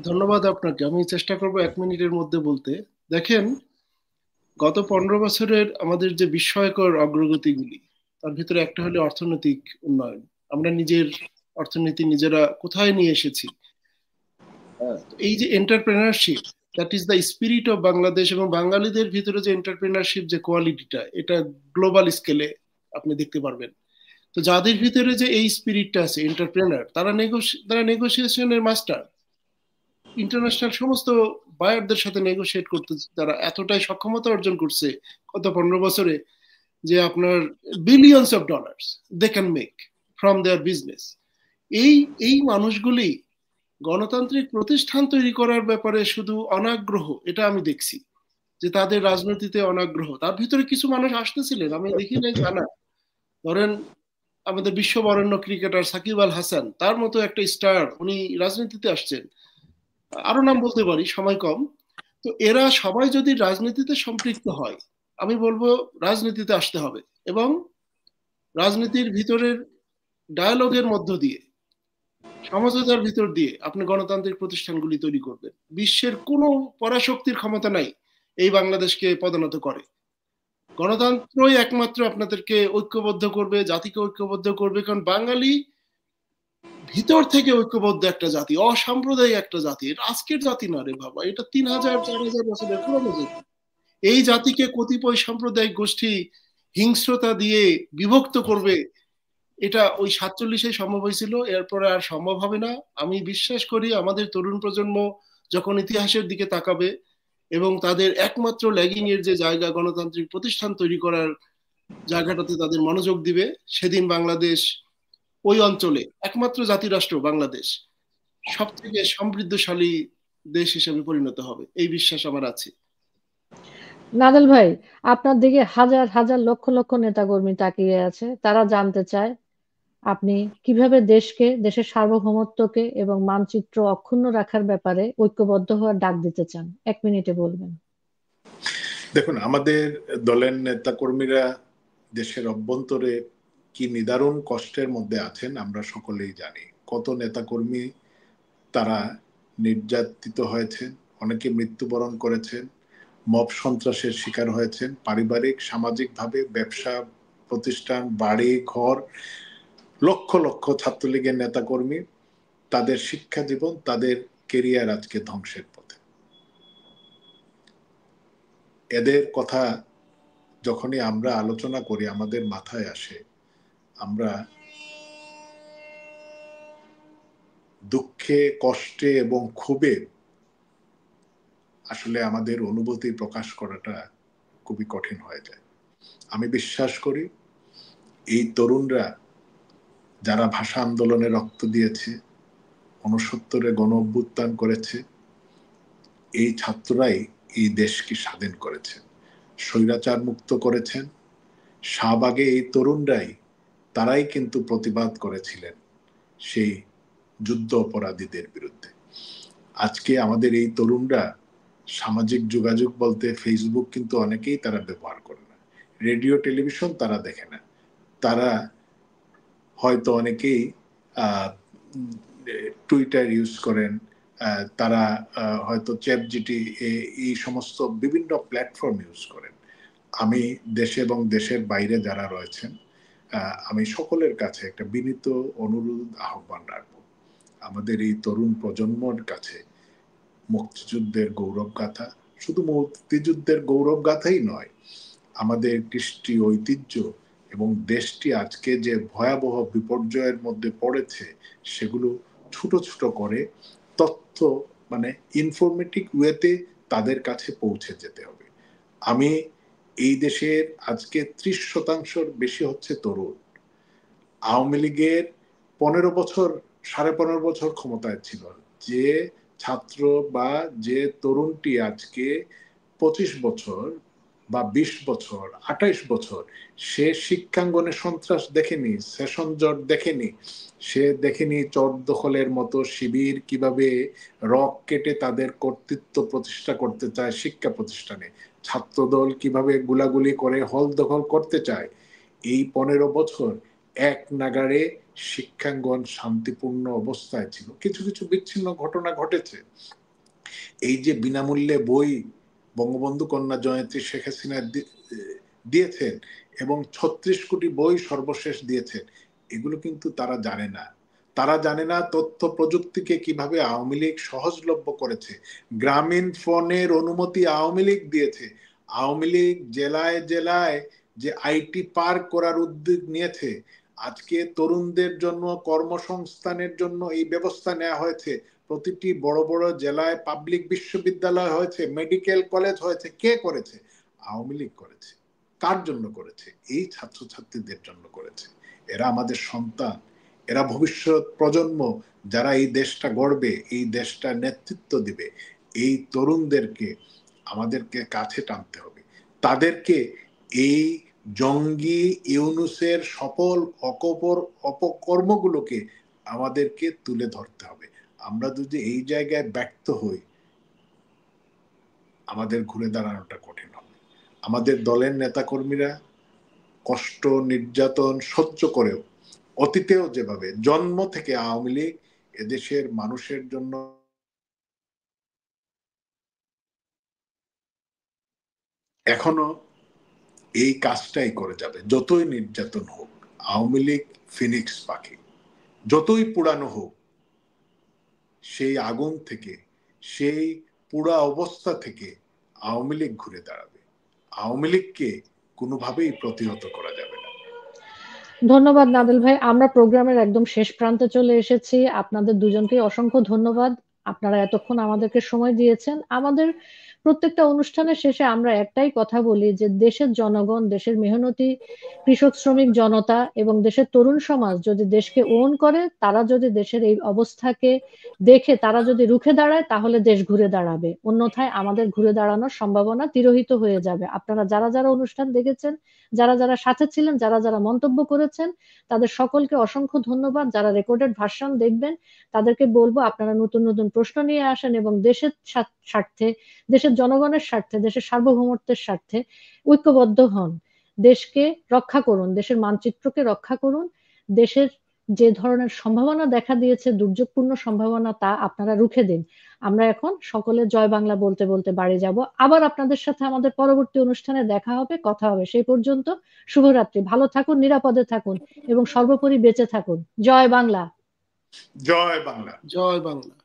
[SPEAKER 3] ধন্যবাদ আপনাকে। আমি চেষ্টা করব 1 মিনিটের মধ্যে বলতে। দেখেন, গত 15 বছরের আমাদের যে বিস্ময়কর অগ্রগতিগুলি, তার ভিতরে একটা হলো অর্থনৈতিক উন্নয়ন। আমরা নিজের অর্থনীতি নিজেরা কোথায় নিয়ে এসেছি। এই যে entrepreneurship, that is the spirit of Bangladesh, এবং বাঙালিদের ভিতরে যে এন্টারপ্রেনারশিপ যে কোয়ালিটিটা, এটা গ্লোবাল স্কেলে আপনি দেখতে পারবেন। তো যাদের ভিতরে যে এই স্পিরিটটা আছে, এন্টারপ্রেনার, তারা নেগোসিয়েশনের মাস্টার। ইন্টারন্যাশনাল সমস্ত বায়ারদের সাথে নেগোশিয়েট করতে তারা এতটাই সক্ষমতা অর্জন করছে গত 15 বছরে, যে আপনার billions of dollars they can make from their business. এই মানুষগুলি গণতান্ত্রিক প্রতিষ্ঠান তৈরি করার ব্যাপারে শুধু অনাগ্রহ, এটা আমি দেখছি, যে তাদের রাজনীতিতে অনাগ্রহ। তার ভিতরে কিছু মানুষ আসতেছিলেন, আমি দেখি নাই জানা, ধরেন আমাদের বিশ্ববরেণ্য ক্রিকেটার সাকিব আল হাসান, তার মতো একটা স্টার, উনি রাজনীতিতে আসছেন। আরো নাম বলতে পারি, সময় কম। তো এরা সবাই যদি রাজনীতিতে সম্পৃক্ত হয়, আমি বলবো রাজনীতিতে আসতে হবে, এবং রাজনীতির ভিতরের ডায়ালগের মধ্য দিয়ে সমঝোতার ভিতর দিয়ে আপনি গণতান্ত্রিক প্রতিষ্ঠানগুলি তৈরি করবেন। বিশ্বের কোনো পরাশক্তির ক্ষমতা নাই এই বাংলাদেশকে পদানত করে। গণতন্ত্রই একমাত্র আপনাদেরকে ঐক্যবদ্ধ করবে, জাতিকে ঐক্যবদ্ধ করবে, কারণ বাঙালি ভিতর থেকে ঐক্যবদ্ধ একটা জাতি, অসাম্প্রদায়িক একটা জাতি। এটা আজকের জাতি না রে বাবা, এটা 3000-4000 বছরের পুরনো জাতি। এই জাতিকে কতিপয় সাম্প্রদায়িক গোষ্ঠী হিংস্রতা দিয়ে বিভক্ত করবে, এটা ওই 47-এ সম্ভব হয়েছিল, এরপরে আর সম্ভব হবে না। আমি বিশ্বাস করি আমাদের তরুণ প্রজন্ম যখন ইতিহাসের দিকে তাকাবে এবং তাদের একমাত্র ল্যাগিং এর যে জায়গা, গণতান্ত্রিক প্রতিষ্ঠান তৈরি করার জায়গাটাতে তাদের মনোযোগ দিবে, সেদিন বাংলাদেশ ওই অঞ্চলে একমাত্র জাতিরাষ্ট্র বাংলাদেশ সব থেকে সমৃদ্ধশালী দেশ হিসেবে পরিণত হবে, এই বিশ্বাস আমার আছে।
[SPEAKER 1] নাদেল ভাই, আপনার দিকে হাজার হাজার লক্ষ লক্ষ নেতাকর্মী তাকিয়ে আছে। তারা জানতে চায় আপনি কিভাবে দেশকে, দেশের সার্বভৌমত্বকে এবং মানচিত্র অক্ষুণ্ণ রাখার ব্যাপারে ঐক্যবদ্ধ হওয়ার ডাক দিতে চান। 1 মিনিটে বলবেন।
[SPEAKER 2] দেখুন, আমাদের দলের নেতাকর্মীরা দেশের অভ্যন্তরে কি নিদারুণ কষ্টের মধ্যে আছেন আমরা সকলেই জানি। কত নেতাকর্মী তারা নির্যাতিত হয়েছেন, অনেকে মৃত্যুবরণ করেছেন, মব সন্ত্রাসের শিকার হয়েছেন, পারিবারিক সামাজিকভাবে ব্যবসা প্রতিষ্ঠান, বাড়ি ঘর, লক্ষ লক্ষ ছাত্রলীগের নেতাকর্মী, তাদের শিক্ষা জীবন, তাদের কেরিয়ার আজকে ধ্বংসের পথে। এদের কথা যখনই আমরা আলোচনা করি আমাদের মাথায় আসে, আমরা দুঃখে, কষ্টে এবং ক্ষোভে আসলে আমাদের অনুভূতি প্রকাশ করাটা খুবই কঠিন হয়ে যায়। আমি বিশ্বাস করি এই তরুণরা যারা ভাষা আন্দোলনে রক্ত দিয়েছে, 69-এ গণ অভ্যুত্থান করেছে, এই ছাত্ররাই এই দেশকে স্বাধীন করেছে, স্বৈরাচার মুক্ত করেছেন। শাহবাগে এই তরুণরাই, তারাই কিন্তু প্রতিবাদ করেছিলেন সেই যুদ্ধ অপরাধীদের বিরুদ্ধে। আজকে আমাদের এই তরুণরা সামাজিক যোগাযোগ বলতে ফেসবুক কিন্তু অনেকেই তারা ব্যবহার করে না, রেডিও টেলিভিশন তারা দেখে না, তারা হয়তো অনেকেই টুইটার ইউজ করেন, তারা হয়তো চ্যাটজিটি এই সমস্ত বিভিন্ন প্ল্যাটফর্ম ইউজ করেন। আমি দেশে এবং দেশের বাইরে যারা রয়েছেন, আমি সকলের কাছে একটা বিনীত অনুরোধ, আহ্বান রাখবো, আমাদের এই তরুণ প্রজন্মর কাছে মুক্তিযুদ্ধের গৌরব গাথা, শুধু মুক্তিযুদ্ধের গৌরব গাথাই নয়, আমাদের কৃষ্টি ঐতিহ্য এবং দেশটি আজকে যে ভয়াবহ বিপর্যয়ের মধ্যে পড়েছে সেগুলো ছোট ছোট করে তথ্য, মানে ইনফরমেটিভ ওয়েতে তাদের কাছে পৌঁছে যেতে হবে। আমি এই দেশের আজকে 30% বেশি হচ্ছে তরুণ। আওয়ামী লীগের 15 বছর, 15.5 বছর ক্ষমতায় ছিল, যে ছাত্র বা যে তরুণটি আজকে 25 বছর বা 20 বছর, 28 বছর, সে শিক্ষাঙ্গনে সন্ত্রাস দেখেনি, সেশন জট দেখেনি, সে দেখেনি চর দখলের মতো শিবির কিভাবে রক কেটে তাদের কর্তৃত্ব প্রতিষ্ঠা করতে চায় শিক্ষা প্রতিষ্ঠানে, ছাত্রদল কিভাবে গুলাগুলি করে হল দখল করতে চায়। এই 15 বছর এক নাগাড়ে শিক্ষাঙ্গন শান্তিপূর্ণ অবস্থায় ছিল। কিছু কিছু বিচ্ছিন্ন ঘটনা ঘটেছে। এই যে বিনামূল্যে বই বঙ্গবন্ধু কন্যা জয়ন্তী শেখ হাসিনা দিয়েছেন এবং 36 কোটি বই সর্বশেষ দিয়েছেন, এগুলো কিন্তু তারা জানে না। তারা জানে না তথ্য প্রযুক্তিকে কিভাবে আওয়ামী লীগ সহজলভ্য করেছে। গ্রামীণ ফোনের অনুমতি আওয়ামী লীগ দিয়েছে। আওয়ামী লীগ জেলায় জেলায় যে আইটি পার্ক করার উদ্যোগ নিয়েছে, আজকে তরুণদের জন্য কর্মসংস্থানের জন্য এই ব্যবস্থা নেওয়া হয়েছে। প্রতিটি বড় বড় জেলায় পাবলিক বিশ্ববিদ্যালয় হয়েছে, মেডিকেল কলেজ হয়েছে। কে করেছে? আওয়ামী লীগ করেছে। কার জন্য করেছে? এই ছাত্রছাত্রীদের জন্য করেছে। এরা আমাদের সন্তান, এরা ভবিষ্যৎ প্রজন্ম, যারা এই দেশটা গড়বে, এই দেশটা নেতৃত্ব দিবে। এই তরুণদেরকে আমাদেরকে কাছে টানতে হবে। তাদেরকে এই জঙ্গি ইউনূসের সকল অপকর্মগুলোকে আমাদেরকে তুলে ধরতে হবে। আমরা যদি এই জায়গায় ব্যর্থ হই, আমাদের ঘুরে দাঁড়ানোটা কঠিন হবে। আমাদের দলের নেতাকর্মীরা কষ্ট নির্যাতন সহ্য করেও, অতীতেও যেভাবে জন্ম থেকে আওয়ামী লীগ এদেশের মানুষের জন্য এখনো এই কাজটাই করে যাবে। যতই নির্যাতন হোক, আওয়ামী লীগ ফিনিক্স পাখি, যতই পুরানো হোক, সেই আগুন থেকে, সেই পুরা অবস্থা থেকে আওয়ামী লীগ ঘুরে দাঁড়াবে। আওয়ামী লীগকে কোনোভাবেই প্রতিহত করা যাবে না।
[SPEAKER 1] ধন্যবাদ নাদেল ভাই। আমরা প্রোগ্রামের একদম শেষ প্রান্তে চলে এসেছি। আপনাদের দুজনকে অসংখ্য ধন্যবাদ। আপনারা এতক্ষণ আমাদেরকে সময় দিয়েছেন। আমাদের প্রত্যেকটা অনুষ্ঠানের শেষে আমরা একটাই কথা বলি যে দেশের জনগণ, দেশের মেহনতি কৃষক শ্রমিক জনতা এবং দেশের তরুণ সমাজ যদি দেশকে ওন করে, তারা যদি দেশের এই অবস্থাকে দেখে তারা যদি রুখে দাঁড়ায়, তাহলে দেশ ঘুরে দাঁড়াবে। অন্যথায় আমাদের ঘুরে দাঁড়ানোর সম্ভাবনা তিরোহিত হয়ে যাবে। আপনারা যারা যারা অনুষ্ঠান দেখেছেন, যারা যারা সাথে ছিলেন, যারা যারা মন্তব্য করেছেন, তাদের সকলকে অসংখ্য ধন্যবাদ। যারা রেকর্ডেড ভার্সন দেখবেন, তাদেরকে বলবো আপনারা নতুন নতুন প্রশ্ন নিয়ে আসেন এবং দেশের স্বার্থে, দেশের জনগণের স্বার্থে, দেশের সার্বভৌমত্বের স্বার্থে ঐক্যবদ্ধ হন। দেশকে রক্ষা করুন, দেশের মানচিত্রকে রক্ষা করুন। দেশের যে ধরনের সম্ভাবনা দেখা দিয়েছে, দুর্যোগপূর্ণ সম্ভাবনা, তা আপনারা রুখে দিন। আমরা এখন সকলে জয় বাংলা বলতে বলতে বাড়ি যাব। আবার আপনাদের সাথে আমাদের পরবর্তী অনুষ্ঠানে দেখা হবে, কথা হবে। সেই পর্যন্ত শুভরাত্রি। ভালো থাকুন, নিরাপদে থাকুন এবং সর্বোপরি বেঁচে থাকুন। জয় বাংলা।
[SPEAKER 2] জয় বাংলা।
[SPEAKER 3] জয় বাংলা।